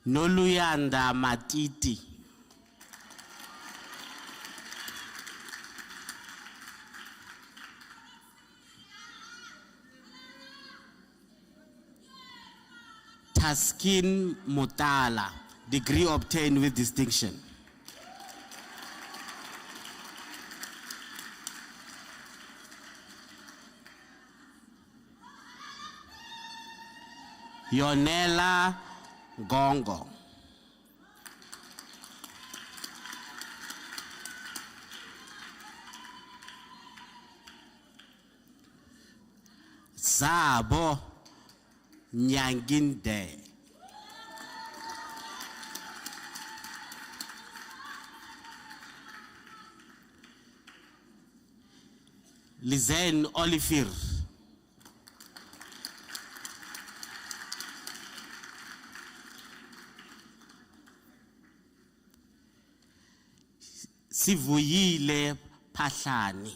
Noluyanda Matiti. Taskin Mutala, degree obtained with distinction. Yonela Gongo. Zabo Nyanginde. Lizen Olivier. Sivuyile Pahlani.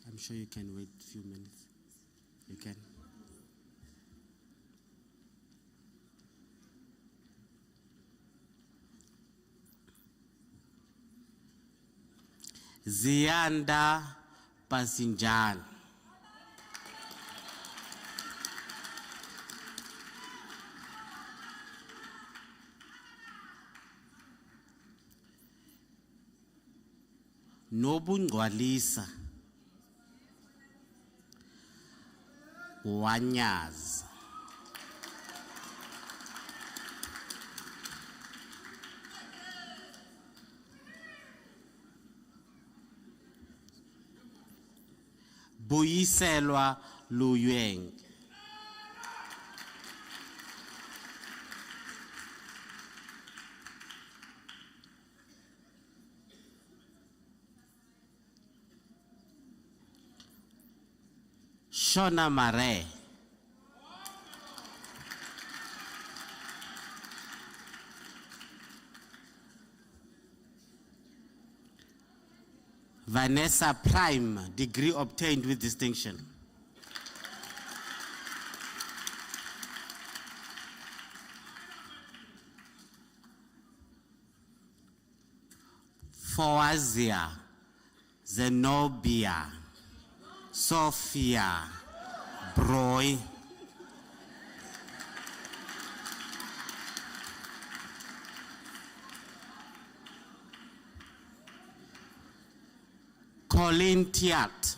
I'm sure you can wait a few minutes. You can. Zianda Pasinjan. Nobungwalisa Wanyaz. Buyiselwa Luyeng. Shona Mare. Vanessa Prime, degree obtained with distinction. Foazia, Zenobia, Sophia, Broy, Colleen Tiat.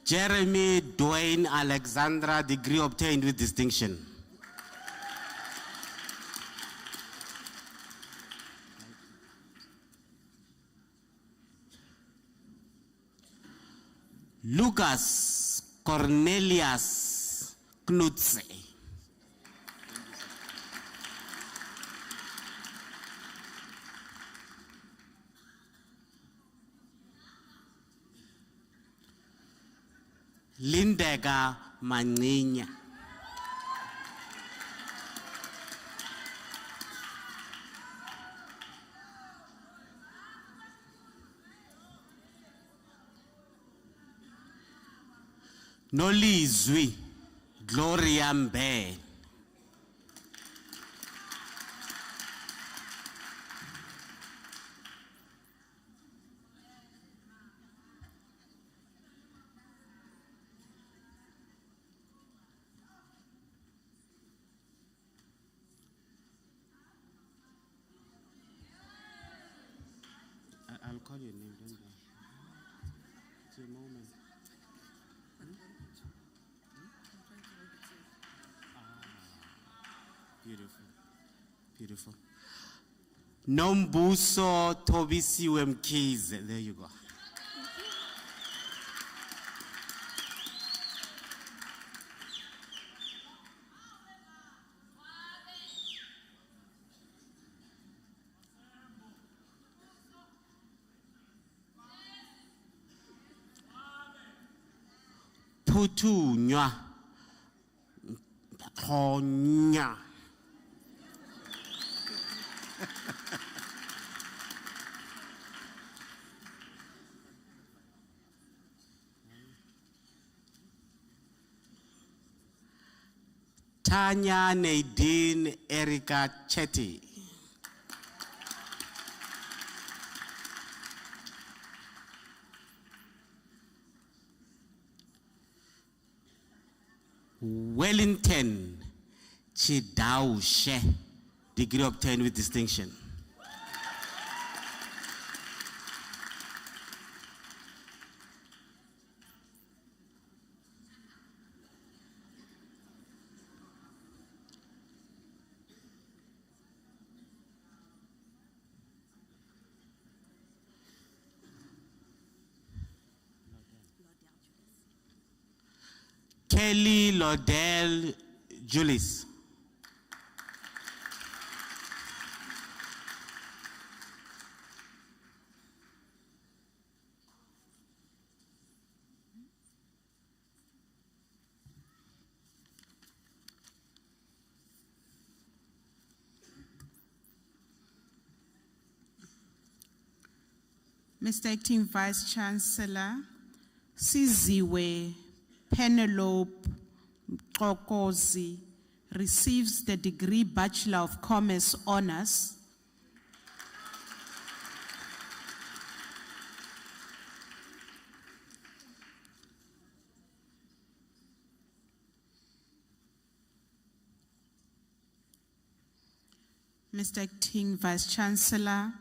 Jeremy Dwayne Alexandra, degree obtained with distinction. Lucas Cornelius Knutze. Lindega Maninya. Nolizwi Gloria Mbe. I'll call your name, don't worry. It's a moment. Beautiful. Beautiful. Nombuso Tobisiwe Mkize. There you go. Putunya. Konya. Tanya Nadine Erica Chetty. Wellington Chidaushe, degree obtained with distinction. Kelly Lodell Julis. Mr. Acting Vice Chancellor, Siziwe Penelope Kokozi receives the degree Bachelor of Commerce Honors. Mr. Acting Vice Chancellor,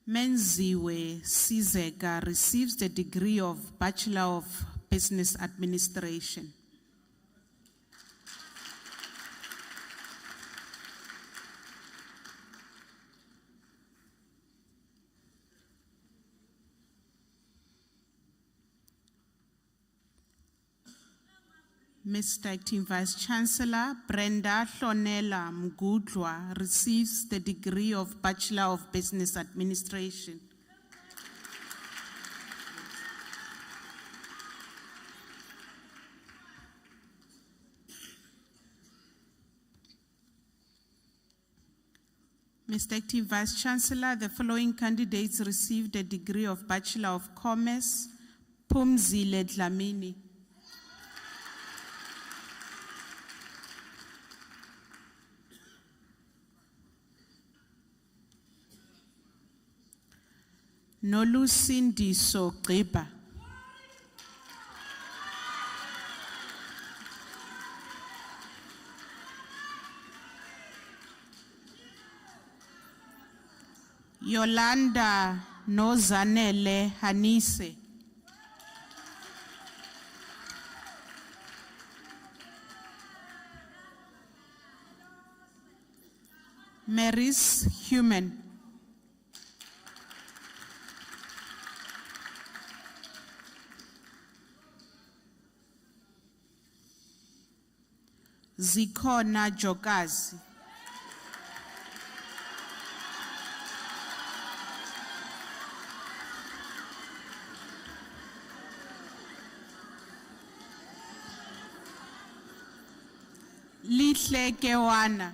Menziwe Sizeka receives the degree of Bachelor of Business Administration. Mr. Acting Vice Chancellor, Brenda Hlonela Mgudlwa receives the degree of Bachelor of Business Administration. Mr. Acting Vice Chancellor, the following candidates received a degree of Bachelor of Commerce: Pumzile Dlamini. Nolusindiso Gqiba. Yolanda Nozanele Hanise. Maris Human. Zikhona Jokazi. Lihle Kewana.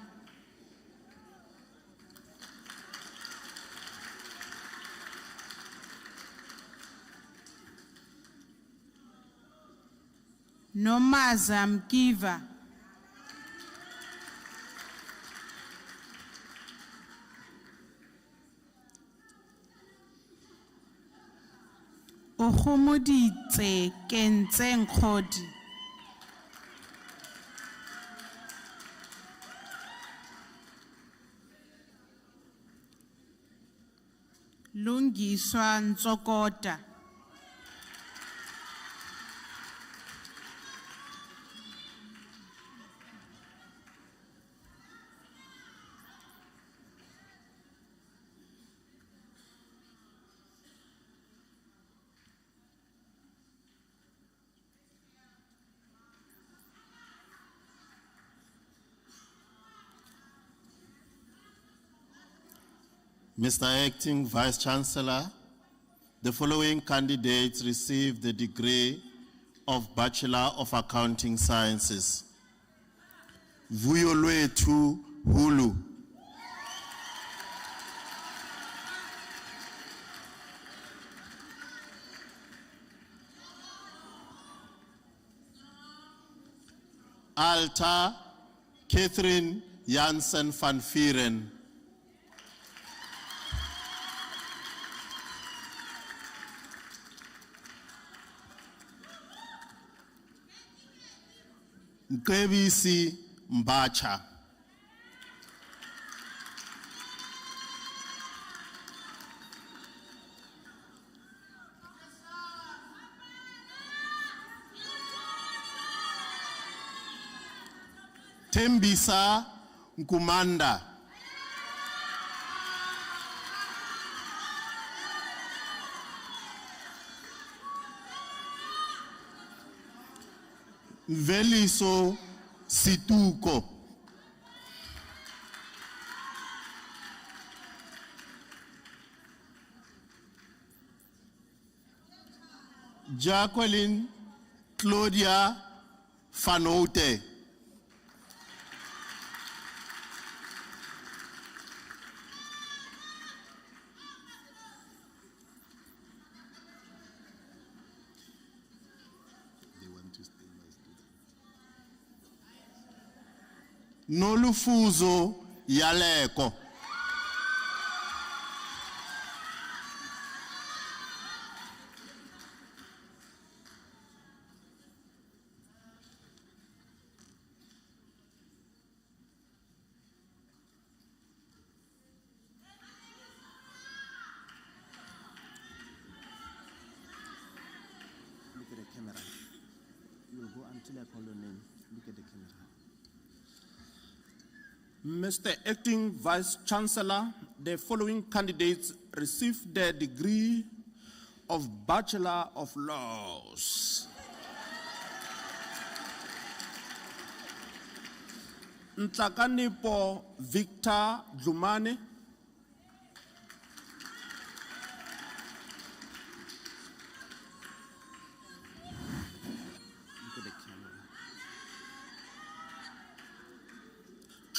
Nomaza Mkiva. Ohomoditse Kentse Nkhodi. Lungiswa Ntsokota. Mr. Acting Vice Chancellor, the following candidates received the degree of Bachelor of Accounting Sciences. Vuyolwethu Hulu. Alta Catherine Jansen van Vieren. Nkebisi Mbacha. Tembisa Nkumanda. Veliso Situko. Jacqueline Claudia Fanote. Nolufuzo Yaleko. Look at the camera. You will go until I call your name. Look at the camera. Mr. Acting Vice Chancellor, the following candidates received the degree of Bachelor of Laws. Ntlakanipo Victor Dlumane.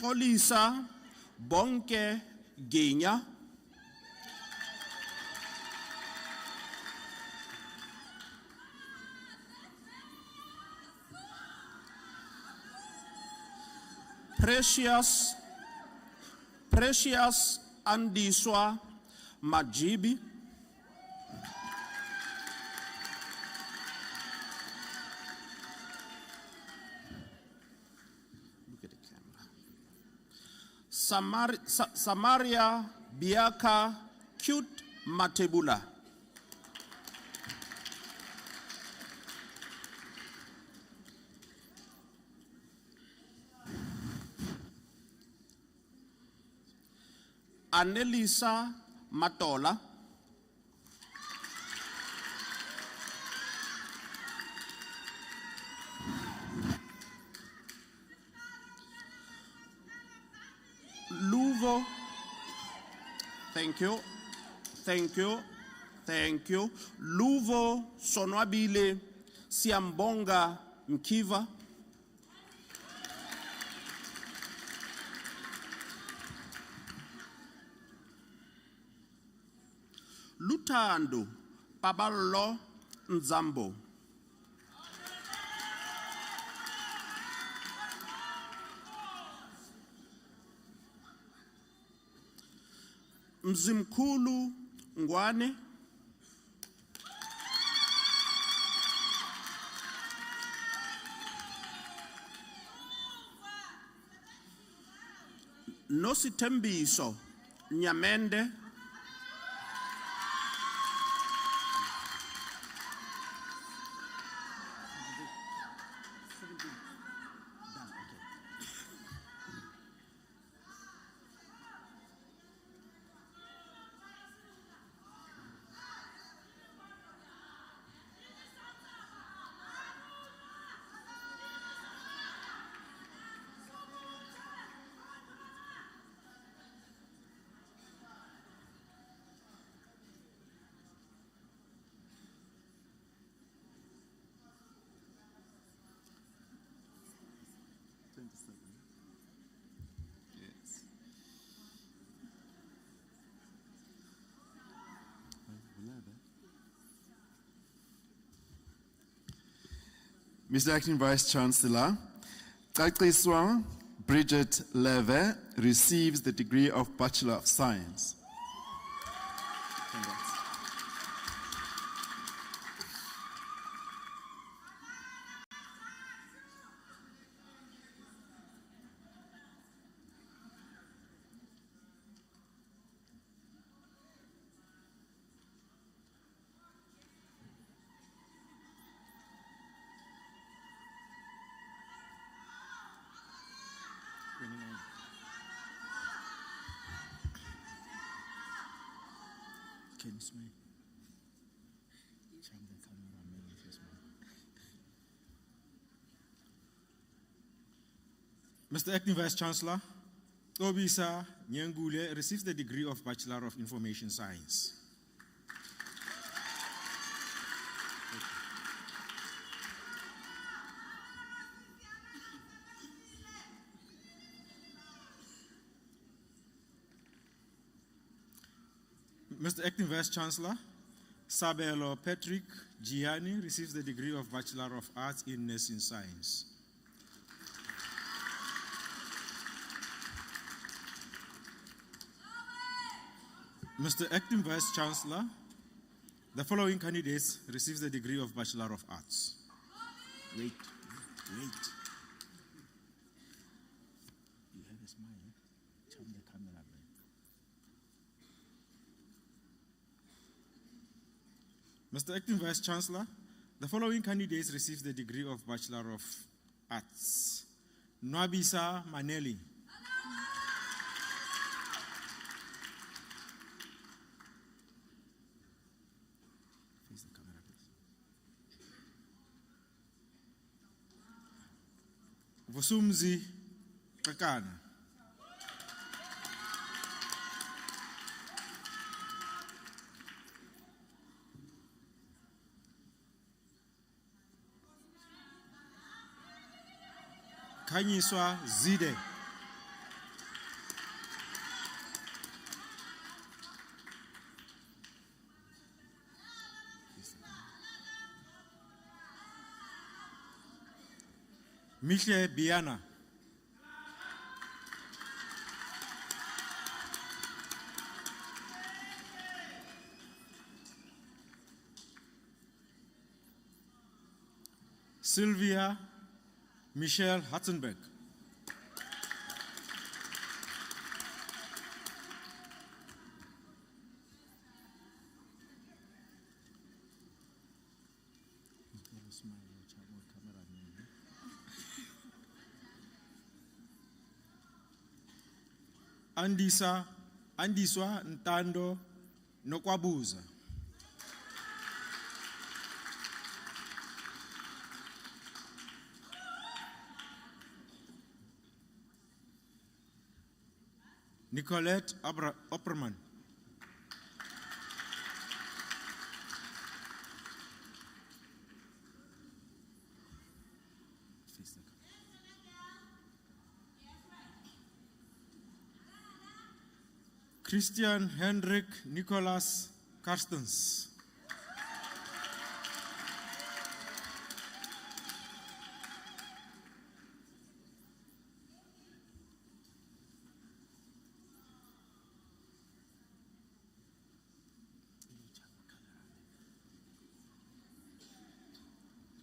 Olisa Bonke Genya. Precious Andiswa Majibi. Samaria Biaka Cute Matebula. Annelisa Matola. Luvo. Thank you. Thank you. Thank you. Luvo Sonwabile Siambonga Mkiva. Lutando Pabalo Nzambo. Mzimkulu Ngwane. Nosithembiso Nyamende. Mr. Acting Vice Chancellor, Caciswa Bridget Leve receives the degree of Bachelor of Science. Congrats. Mr. Acting Vice Chancellor, Obisa Nyangule receives the degree of Bachelor of Information Science. Mr. Acting Vice Chancellor, Sabelo Patrick Gianni receives the degree of Bachelor of Arts in Nursing Science. Mr. Acting Vice Chancellor, the following candidates receive the degree of Bachelor of Arts. Wait. You have a smile, Charm the camera, man. Mr. Acting Vice Chancellor, the following candidates receive the degree of Bachelor of Arts. Nwabisa Maneli. Vusumzi Kakana. Kanyiswa Zide. Mihle Biana. Sylvia Michelle Hatzenberg. Andiswa Ntando Nokwabuza. Nicolette Opperman. Christian Hendrik Nicholas Karstens.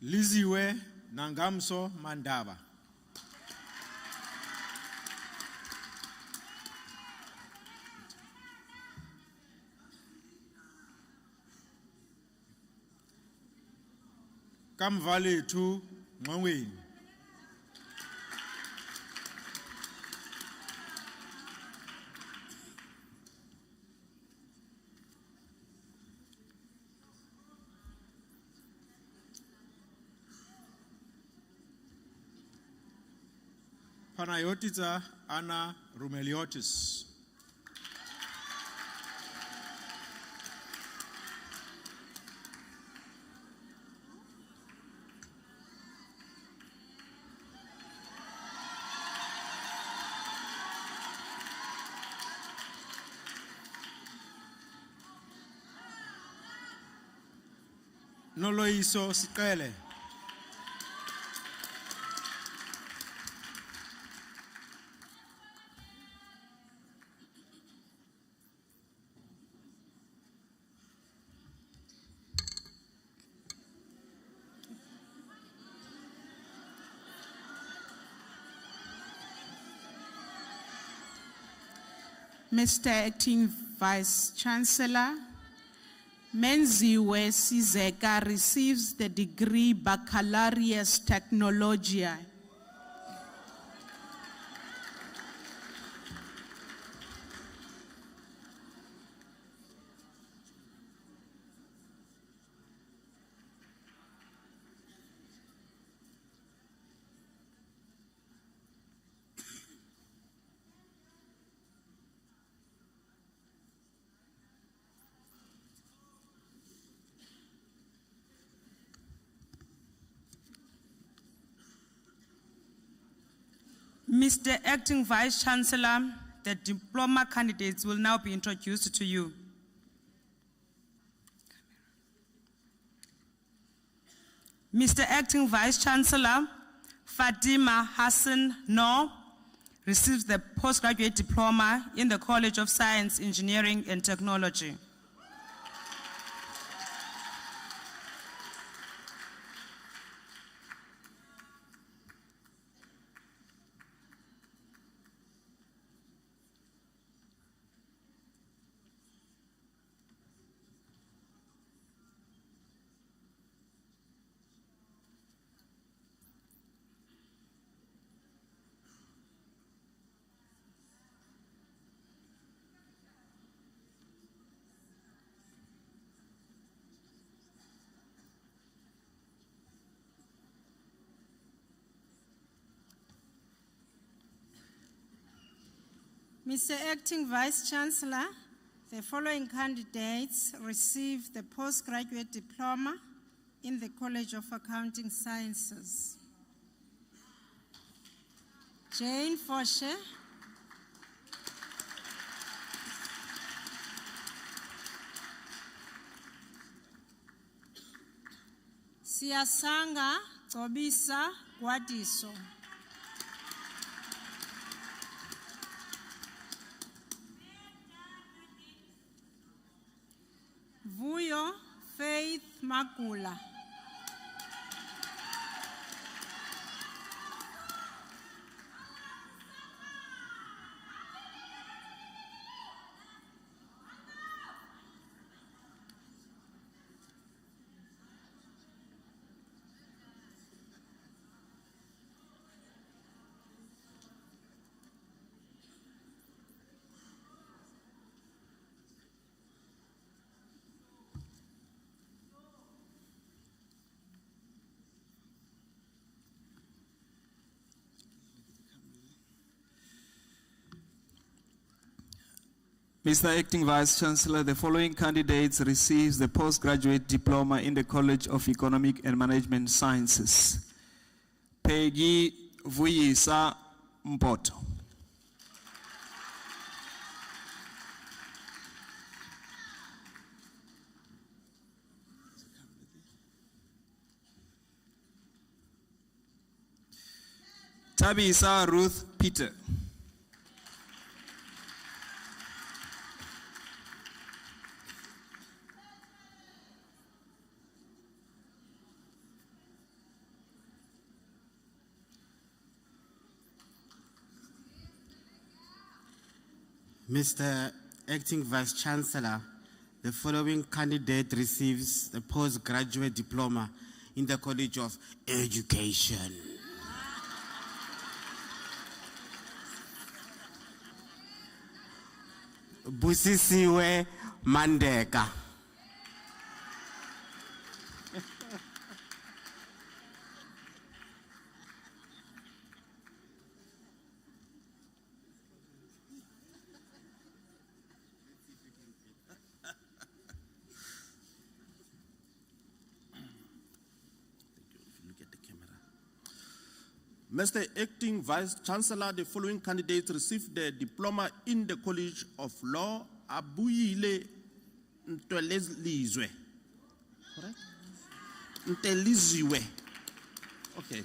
Liziwe Nangamso Mandaba. Kamvale to Mangweni. Panayotita Anna Rumeliotis. Noloiso Sikele. Mr. Acting Vice Chancellor, Menziwe Sizeka receives the degree Baccalaureus Technologia. Mr. Acting Vice Chancellor, the diploma candidates will now be introduced to you. Mr. Acting Vice Chancellor, Fatima Hassan Noor receives the postgraduate diploma in the College of Science, Engineering and Technology. Mr. Acting Vice Chancellor, the following candidates received the postgraduate diploma in the College of Accounting Sciences. Jane Foshe, Siasanga Tobisa Gwadiso, Vuyo Faith Makula, Mr. Acting Vice Chancellor, the following candidates receives the postgraduate diploma in the College of Economic and Management Sciences. Peggy Vuyisa Mpoto. Tabisa Ruth Peter. Mr. Acting Vice Chancellor, the following candidate receives the postgraduate diploma in the College of Education. Busisiwe Mandeka. Mr. Acting Vice Chancellor, the following candidates received the diploma in the College of Law, Abuyile Ntwelezizwe. Correct? Ntwelezizwe. Okay.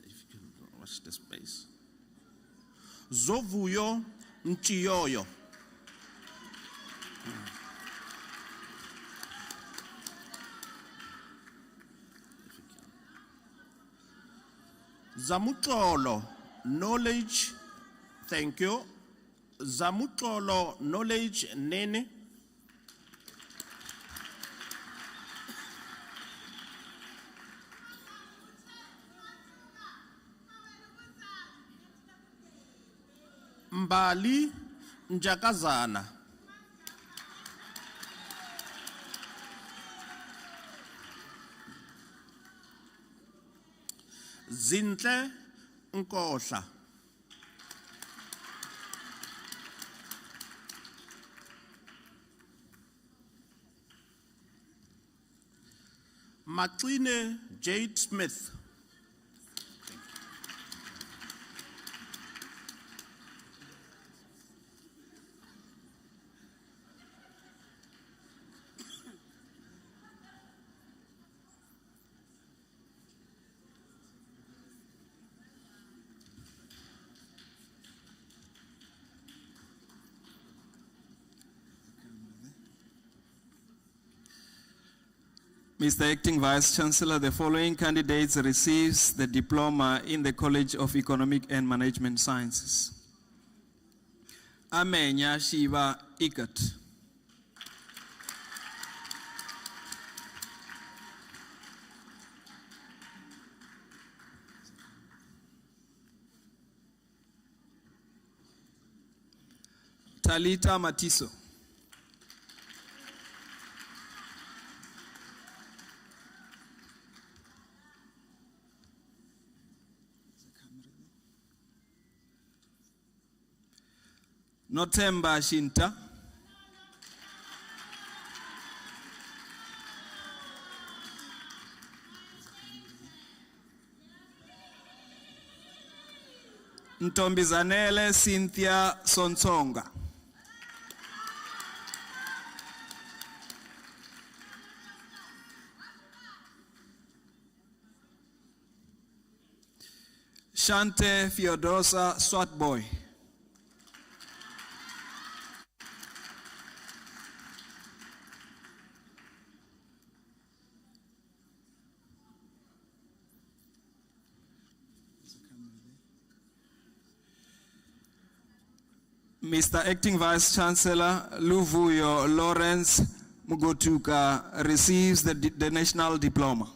If you can watch the space. Zovuyo Nchiyoyo. Zamutlolo, knowledge, thank you. Zamutlolo, knowledge, Nene. Mbali, Njakazana. Zintle Nkohla. Maxine Jade Smith. Mr. Acting Vice Chancellor, the following candidates receives the diploma in the College of Economic and Management Sciences. Amenya Shiva Ikat. Talita Matiso. Notemba Shinta. Ntombizanele Cynthia Sonsonga. Shante Theodosa Swatboy. Mr. Acting Vice Chancellor Luvuyo Lawrence Mugotuka receives the national diploma.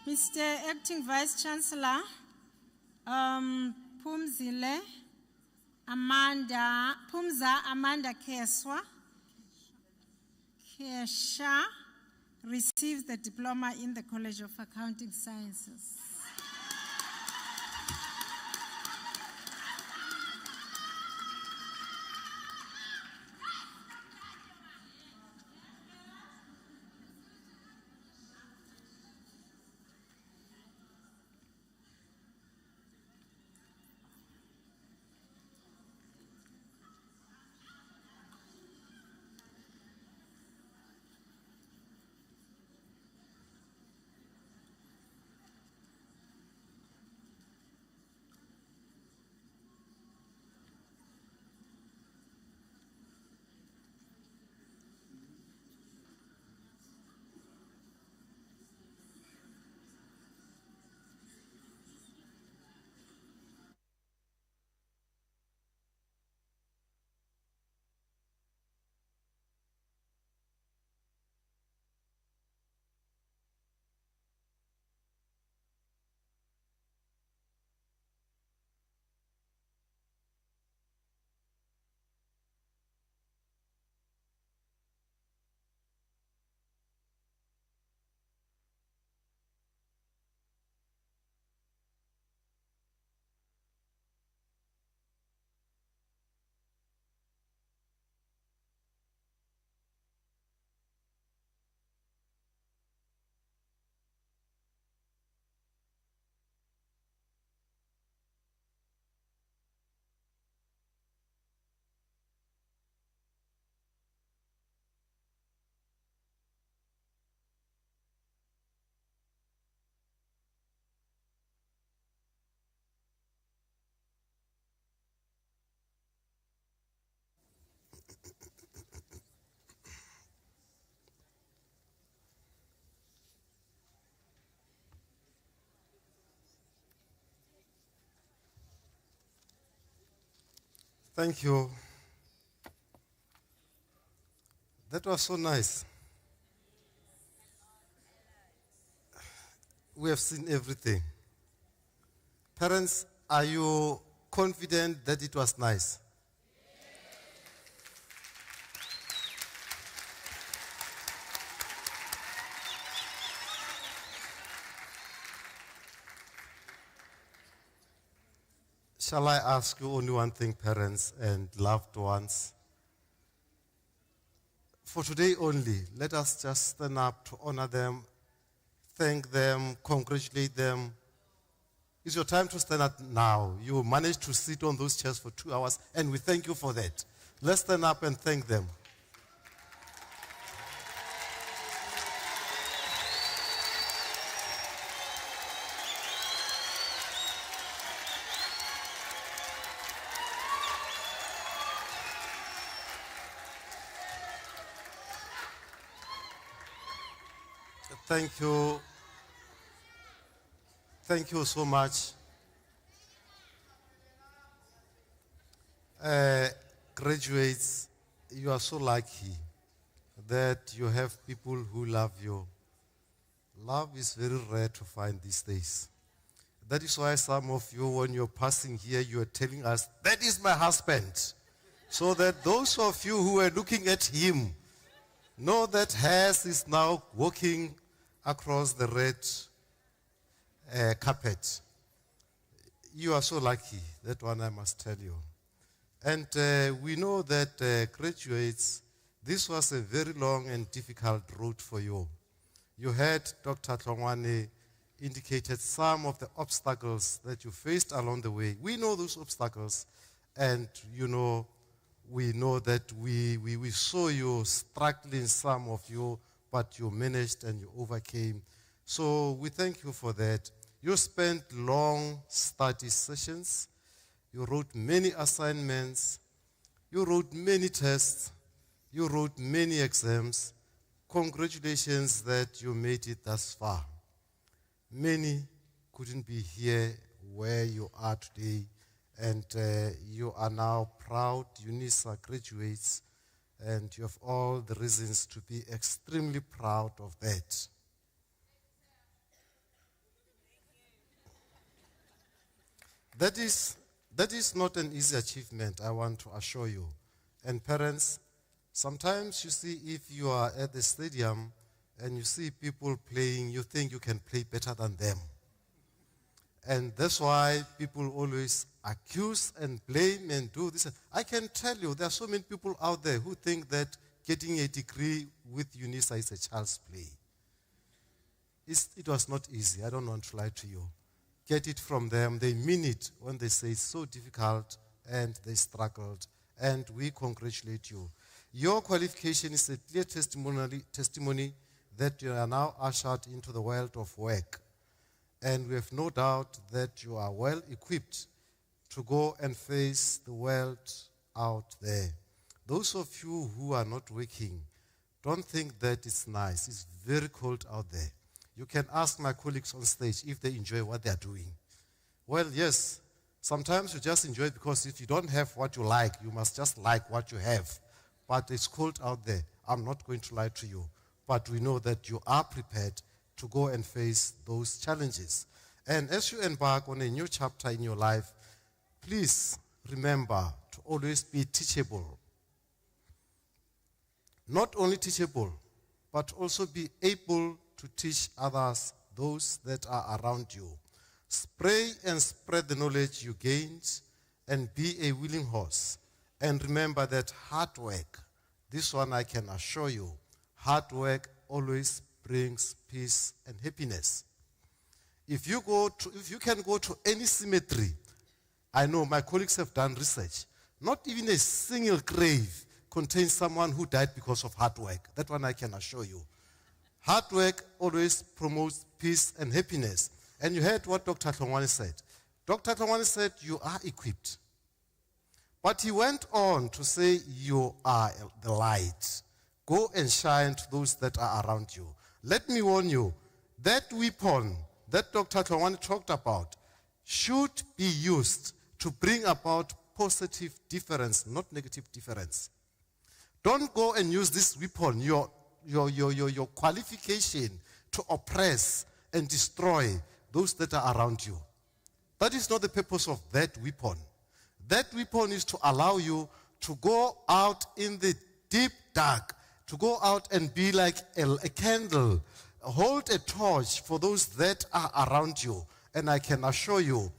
Mr. Acting Vice Chancellor, Pumza Amanda Kesha receives the diploma in the College of Accounting Sciences. Thank you. That was so nice. We have seen everything. Parents, are you confident that it was nice? Shall I ask you only one thing, parents and loved ones? For today only, let us just stand up to honor them, thank them, congratulate them. It's your time to stand up now. You managed to sit on those chairs for 2 hours, and we thank you for that. Let's stand up and thank them. Thank you. Thank you so much. Graduates, you are so lucky that you have people who love you. Love is very rare to find these days. That is why some of you, when you're passing here, you are telling us, that is my husband. So that those of you who are looking at him know that Hess is now walking across the red carpet. You are so lucky, that one I must tell you. And we know that graduates, this was a very long and difficult road for you. You heard Dr. Tlongwane indicated some of the obstacles that you faced along the way. We know those obstacles, and you know, we know that we saw you struggling, some of you, but you managed and you overcame. So we thank you for that. You spent long study sessions. You wrote many assignments. You wrote many tests. You wrote many exams. Congratulations that you made it thus far. Many couldn't be here where you are today, and you are now proud Unisa graduates, and you have all the reasons to be extremely proud of that. That is not an easy achievement, I want to assure you. And parents, sometimes you see, if you are at the stadium and you see people playing, you think you can play better than them. And that's why people always accuse and blame and do this. I can tell you, there are so many people out there who think that getting a degree with Unisa is a child's play. It was not easy. I don't want to lie to you. Get it from them. They mean it when they say it's so difficult and they struggled. And we congratulate you. Your qualification is a clear testimony that you are now ushered into the world of work. And we have no doubt that you are well equipped to go and face the world out there. Those of you who are not working, don't think that it's nice. It's very cold out there. You can ask my colleagues on stage if they enjoy what they are doing. Well, yes, sometimes you just enjoy it because if you don't have what you like, you must just like what you have. But it's cold out there. I'm not going to lie to you. But we know that you are prepared to go and face those challenges. And as you embark on a new chapter in your life, please remember to always be teachable. Not only teachable, but also be able to teach others, those that are around you. Spray and spread the knowledge you gained and be a willing horse. And remember that hard work, this one I can assure you, hard work always brings peace and happiness. If you can go to any cemetery, I know my colleagues have done research, not even a single grave contains someone who died because of hard work. That one I can assure you. Hard work always promotes peace and happiness. And you heard what Dr. Tlongwane said. Dr. Tlongwane said, you are equipped. But he went on to say, you are the light. Go and shine to those that are around you. Let me warn you, that weapon that Dr. Tlongwane talked about should be used to bring about positive difference, not negative difference. Don't go and use this weapon, your qualification, to oppress and destroy those that are around you. That is not the purpose of that weapon. That weapon is to allow you to go out in the deep dark, to go out and be like a candle, hold a torch for those that are around you. And I can assure you,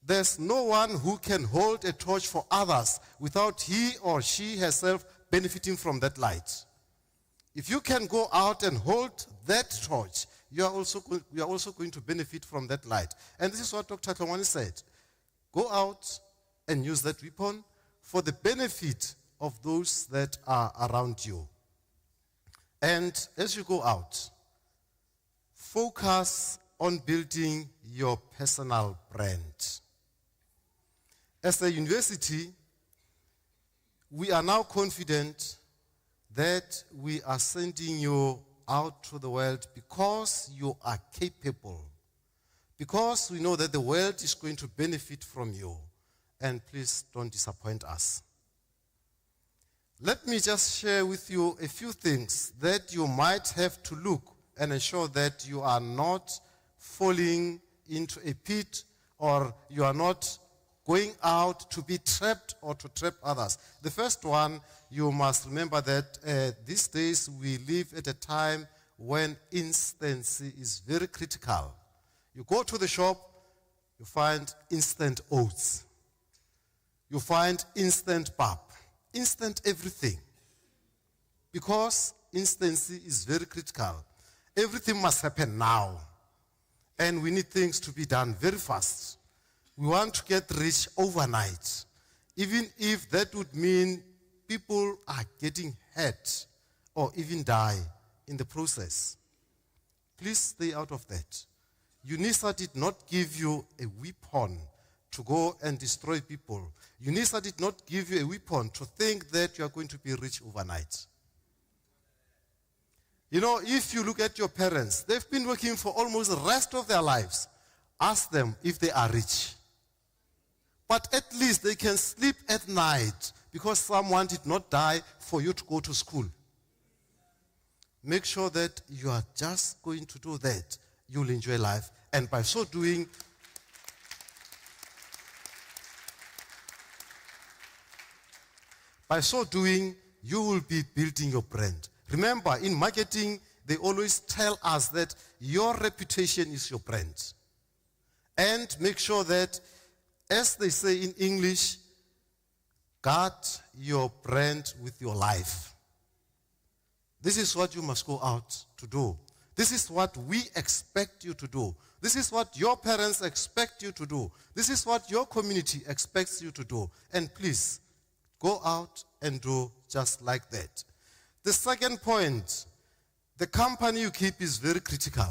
there's no one who can hold a torch for others without he or she herself benefiting from that light. If you can go out and hold that torch, you are also going to benefit from that light. And this is what Dr. Tlongwane said. Go out and use that weapon for the benefit of those that are around you. And as you go out, focus on building your personal brand. As a university, we are now confident that we are sending you out to the world because you are capable, because we know that the world is going to benefit from you. And please don't disappoint us. Let me just share with you a few things that you might have to look and ensure that you are not falling into a pit or you are not going out to be trapped or to trap others. The first one, you must remember that these days we live at a time when instancy is very critical. You go to the shop, you find instant oats. You find instant pap, instant everything. Because instancy is very critical. Everything must happen now. And we need things to be done very fast. We want to get rich overnight. Even if that would mean people are getting hurt or even die in the process. Please stay out of that. Unisa did not give you a weapon to go and destroy people. Unisa did not give you a weapon to think that you are going to be rich overnight. You know, if you look at your parents, they've been working for almost the rest of their lives. Ask them if they are rich. But at least they can sleep at night because someone did not die for you to go to school. Make sure that you are just going to do that. You'll enjoy life. And by so doing, By so doing, you will be building your brand. Remember, in marketing, they always tell us that your reputation is your brand. And make sure that, as they say in English, guard your brand with your life. This is what you must go out to do. This is what we expect you to do. This is what your parents expect you to do. This is what your community expects you to do. And please, go out and do just like that. The second point, the company you keep is very critical.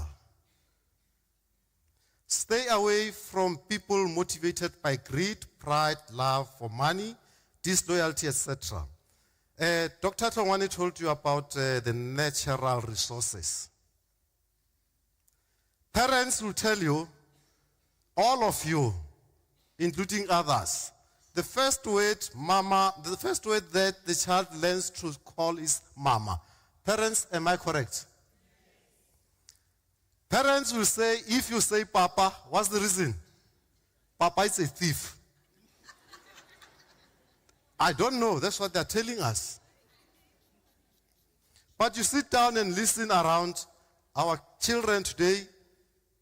Stay away from people motivated by greed, pride, love for money, disloyalty, etc. Dr. Tongwane told you about the natural resources. Parents will tell you, all of you, including others, the first word that the child learns to call is mama. Parents, am I correct? Parents will say, if you say papa, what's the reason? Papa is a thief. I don't know, that's what they're telling us. But you sit down and listen around, our children today,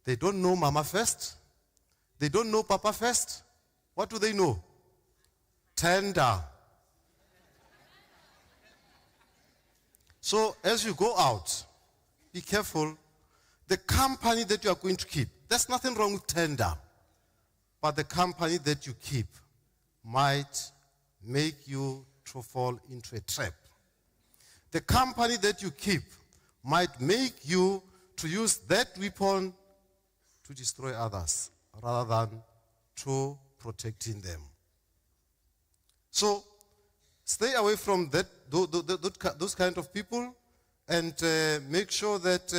they don't know mama first. They don't know papa first. What do they know? Tender. So as you go out, be careful. The company that you are going to keep, there's nothing wrong with tender. But the company that you keep might make you to fall into a trap. The company that you keep might make you to use that weapon to destroy others rather than to protecting them. So stay away from those kind of people and make sure that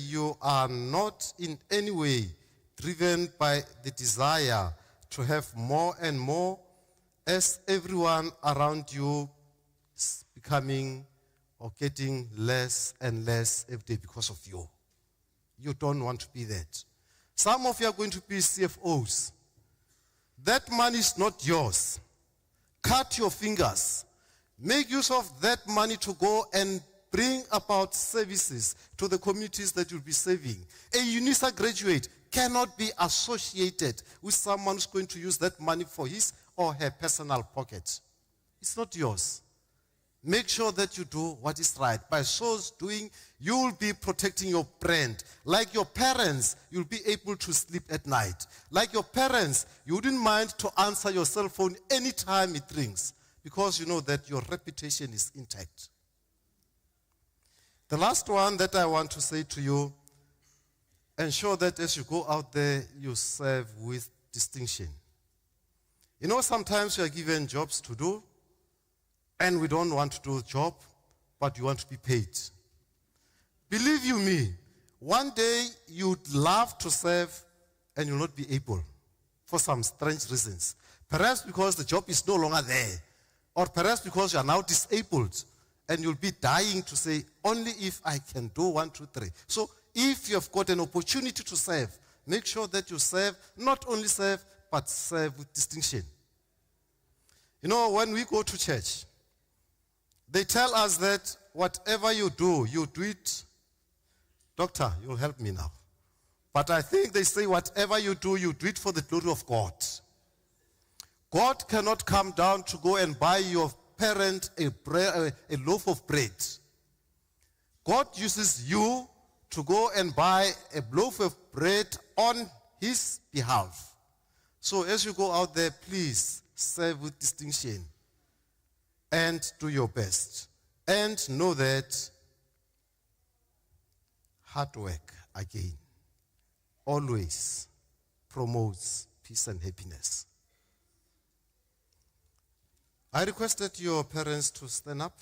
you are not in any way driven by the desire to have more and more, as everyone around you is becoming or getting less and less every day because of you. You don't want to be that. Some of you are going to be CFOs. That money is not yours. Cut your fingers. Make use of that money to go and bring about services to the communities that you'll be serving. A Unisa graduate cannot be associated with someone who's going to use that money for his or her personal pocket. It's not yours. Make sure that you do what is right. By so doing, you will be protecting your brand. Like your parents, you'll be able to sleep at night. Like your parents, you wouldn't mind to answer your cell phone anytime it rings, because you know that your reputation is intact. The last one that I want to say to you, ensure that as you go out there, you serve with distinction. You know, sometimes you are given jobs to do, and we don't want to do the job, but you want to be paid. Believe you me, one day you'd love to serve and you'll not be able for some strange reasons. Perhaps because the job is no longer there, or perhaps because you are now disabled and you'll be dying to say, only if I can do 1, 2, 3. So if you have got an opportunity to serve, make sure that you serve, not only serve, but serve with distinction. You know, when we go to church, they tell us that whatever you do it. Doctor, you'll help me now. But I think they say whatever you do it for the glory of God. God cannot come down to go and buy your parent a loaf of bread. God uses you to go and buy a loaf of bread on his behalf. So as you go out there, please serve with distinction. And do your best. And know that hard work, again, always promotes peace and happiness. I requested your parents to stand up,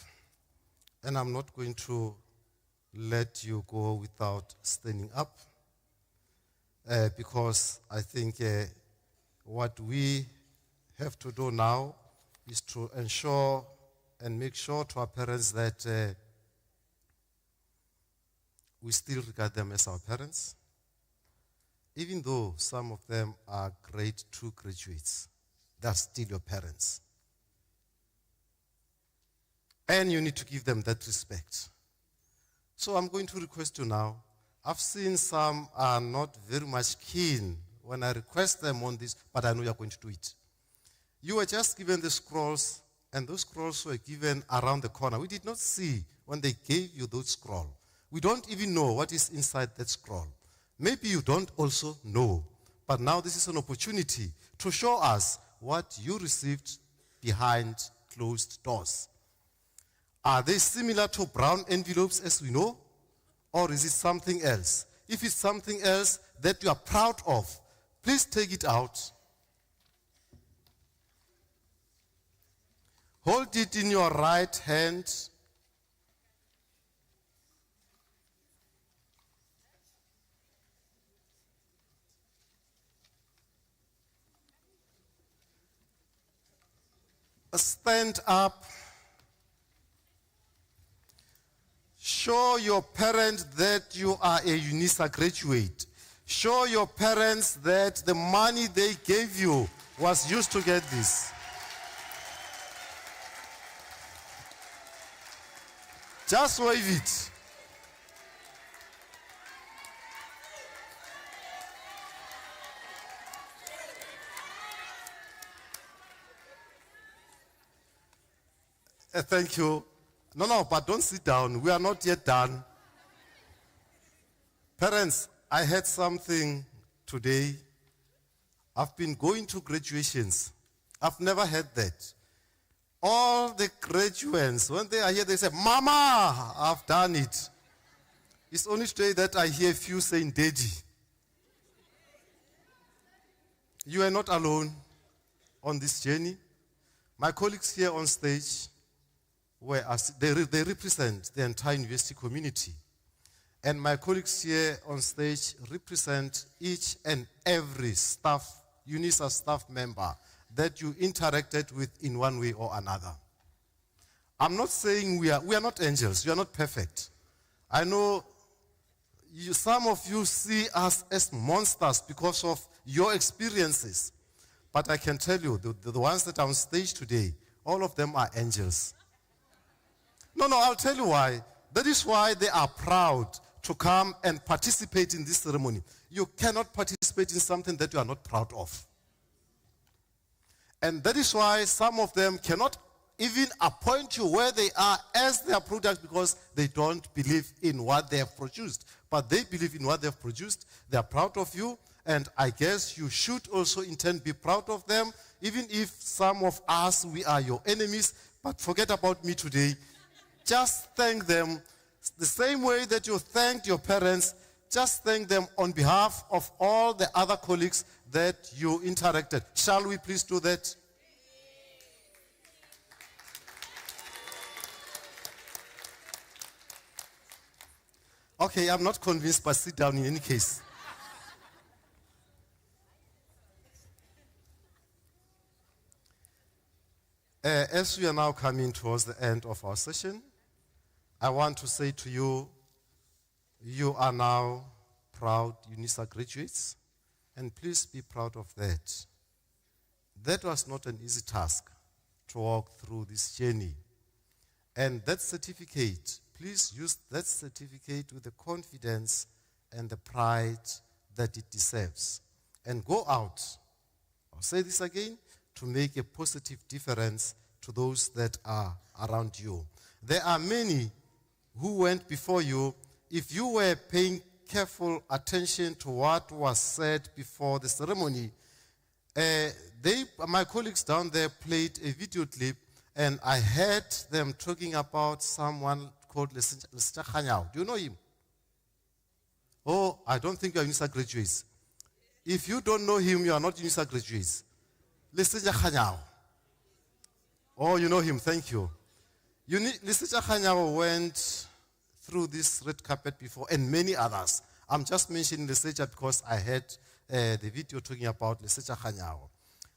and I'm not going to let you go without standing up, because I think what we have to do now is to ensure and make sure to our parents that we still regard them as our parents, even though some of them are grade 2 graduates. They're still your parents. And you need to give them that respect. So I'm going to request you now. I've seen some are not very much keen when I request them on this, but I know you're going to do it. You were just given the scrolls, and those scrolls were given around the corner. We did not see when they gave you those scrolls. We don't even know what is inside that scroll. Maybe you don't also know, but now this is an opportunity to show us what you received behind closed doors. Are they similar to brown envelopes as we know, or is it something else? If it's something else that you are proud of, please take it out. Hold it in your right hand. Stand up. Show your parents that you are a Unisa graduate. Show your parents that the money they gave you was used to get this. Just wave it. Thank you. No, but don't sit down. We are not yet done. Parents, I had something today. I've been going to graduations. I've never had that. All the graduates, when they are here, they say, Mama, I've done it. It's only today that I hear a few saying, Daddy. You are not alone on this journey. My colleagues here on stage, they represent the entire university community. And my colleagues here on stage represent each and every staff, Unisa staff member that you interacted with in one way or another. I'm not saying we are not angels, you are not perfect. I know some of you see us as monsters because of your experiences. But I can tell you, the ones that are on stage today, all of them are angels. No, I'll tell you why. That is why they are proud to come and participate in this ceremony. You cannot participate in something that you are not proud of. And that is why some of them cannot even appoint you where they are as their product because they don't believe in what they have produced. But they believe in what they have produced. They are proud of you. And I guess you should also in turn be proud of them, even if some of us, we are your enemies. But forget about me today. Just thank them the same way that you thanked your parents. Just thank them on behalf of all the other colleagues that you interacted. Shall we please do that? Okay, I'm not convinced, but sit down in any case. As we are now coming towards the end of our session, I want to say to you, you are now proud Unisa graduates, and please be proud of that. That was not an easy task to walk through this journey. And that certificate, please use that certificate with the confidence and the pride that it deserves. And go out, I'll say this again, to make a positive difference to those that are around you. There are many who went before you. If you were paying careful attention to what was said before the ceremony, my colleagues down there played a video clip, and I heard them talking about someone called Lesita Khanyao. Do you know him? Oh, I don't think you are Unisa graduates. If you don't know him, you are not Unisa graduates. Lesita Khanyao. Oh, you know him, thank you. Lesita Khanyao went through this red carpet before, and many others. I'm just mentioning Lesita because I heard the video talking about Lesita Khanyao.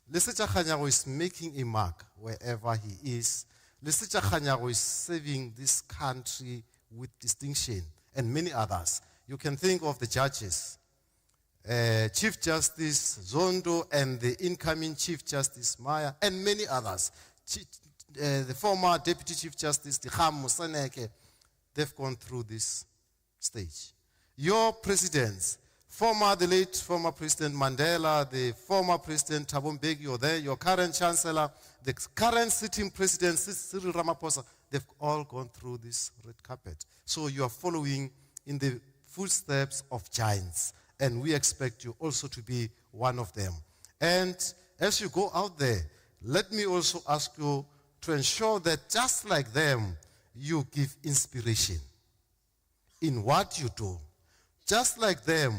Lesita Khanyao is making a mark wherever he is. Lesita Khanyao is serving this country with distinction, and many others. You can think of the judges, Chief Justice Zondo and the incoming Chief Justice Maya, and many others. the former Deputy Chief Justice, Dikgam Moseneke, they've gone through this stage. Your presidents, the late former President Mandela, the former President Thabo Mbeki, you're there, your current Chancellor, the current sitting President Cyril Ramaphosa, they've all gone through this red carpet. So you are following in the footsteps of giants, and we expect you also to be one of them. And as you go out there, let me also ask you to ensure that just like them, you give inspiration in what you do. Just like them,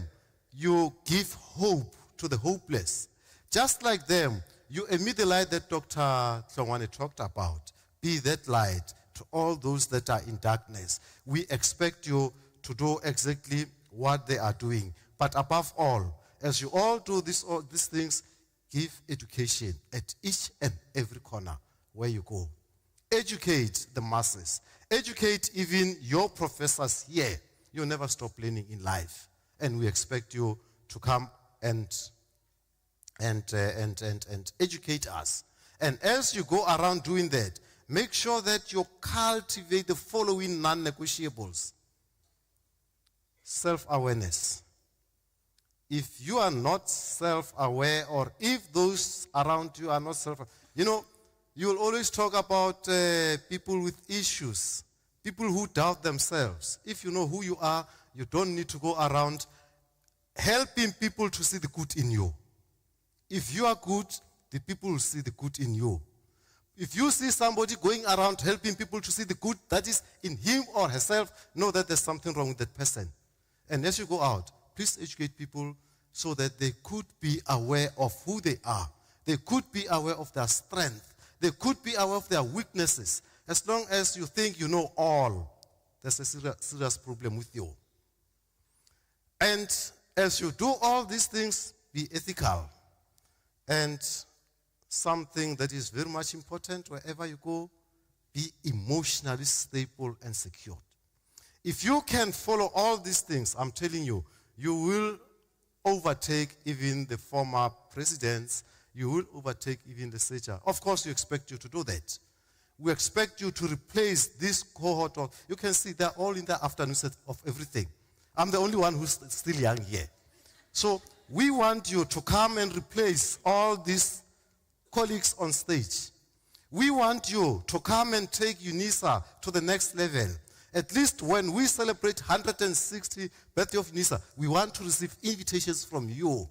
you give hope to the hopeless. Just like them, you emit the light that Dr. Tlongwane talked about. Be that light to all those that are in darkness. We expect you to do exactly what they are doing. But above all, as you all do all these things, give education at each and every corner where you go. Educate the masses. Educate even your professors here. You'll never stop learning in life. And we expect you to come and educate us. And as you go around doing that, make sure that you cultivate the following non-negotiables. Self-awareness. If you are not self-aware, or if those around you are not self-aware, you will always talk about people with issues, people who doubt themselves. If you know who you are, you don't need to go around helping people to see the good in you. If you are good, the people will see the good in you. If you see somebody going around helping people to see the good that is in him or herself, know that there's something wrong with that person. And as you go out, please educate people so that they could be aware of who they are. They could be aware of their strength. They could be aware of their weaknesses. As long as you think you know all, there's a serious problem with you. And as you do all these things, be ethical. And something that is very much important wherever you go, be emotionally stable and secured. If you can follow all these things, I'm telling you, you will overtake even the former presidents. You will overtake even the SEJA. Of course, we expect you to do that. We expect you to replace this cohort of, you can see they're all in the afternoon set of everything. I'm the only one who's still young here. So we want you to come and replace all these colleagues on stage. We want you to come and take Unisa to the next level. At least when we celebrate 160th birthday of Unisa, we want to receive invitations from you.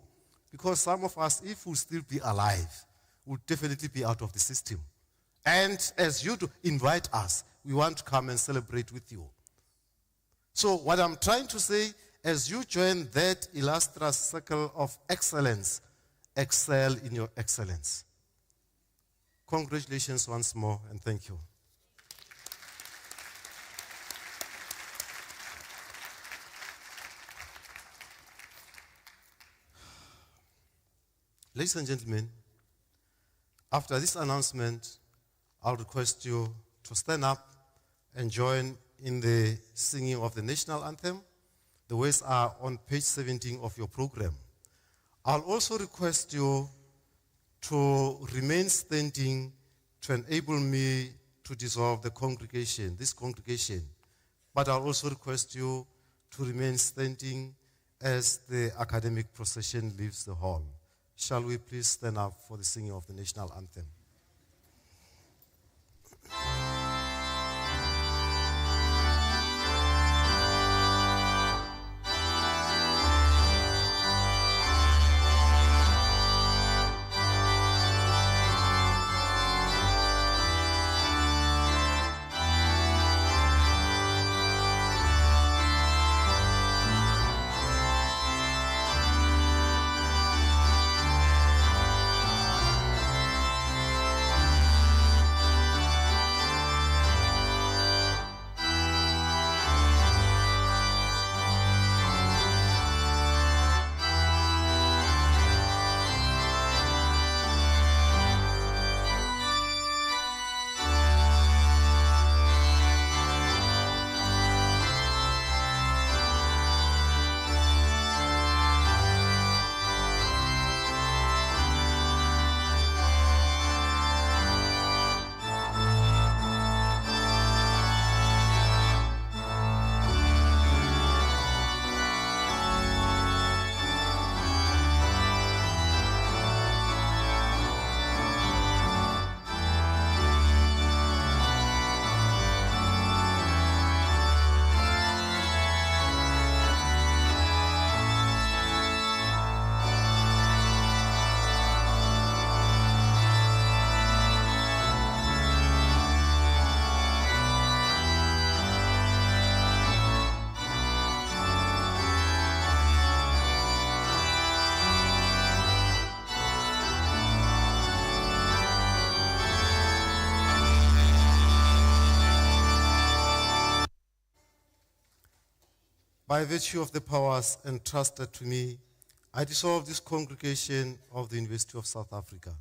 Because some of us, if we'll still be alive, will definitely be out of the system. And as you do, invite us. We want to come and celebrate with you. So what I'm trying to say, as you join that illustrious circle of excellence, excel in your excellence. Congratulations once more, and thank you. Ladies and gentlemen, after this announcement, I'll request you to stand up and join in the singing of the national anthem. The words are on page 17 of your program. I'll also request you to remain standing to enable me to dissolve the congregation, this congregation. But I'll also request you to remain standing as the academic procession leaves the hall. Shall we please stand up for the singing of the national anthem? By virtue of the powers entrusted to me, I dissolve this congregation of the University of South Africa.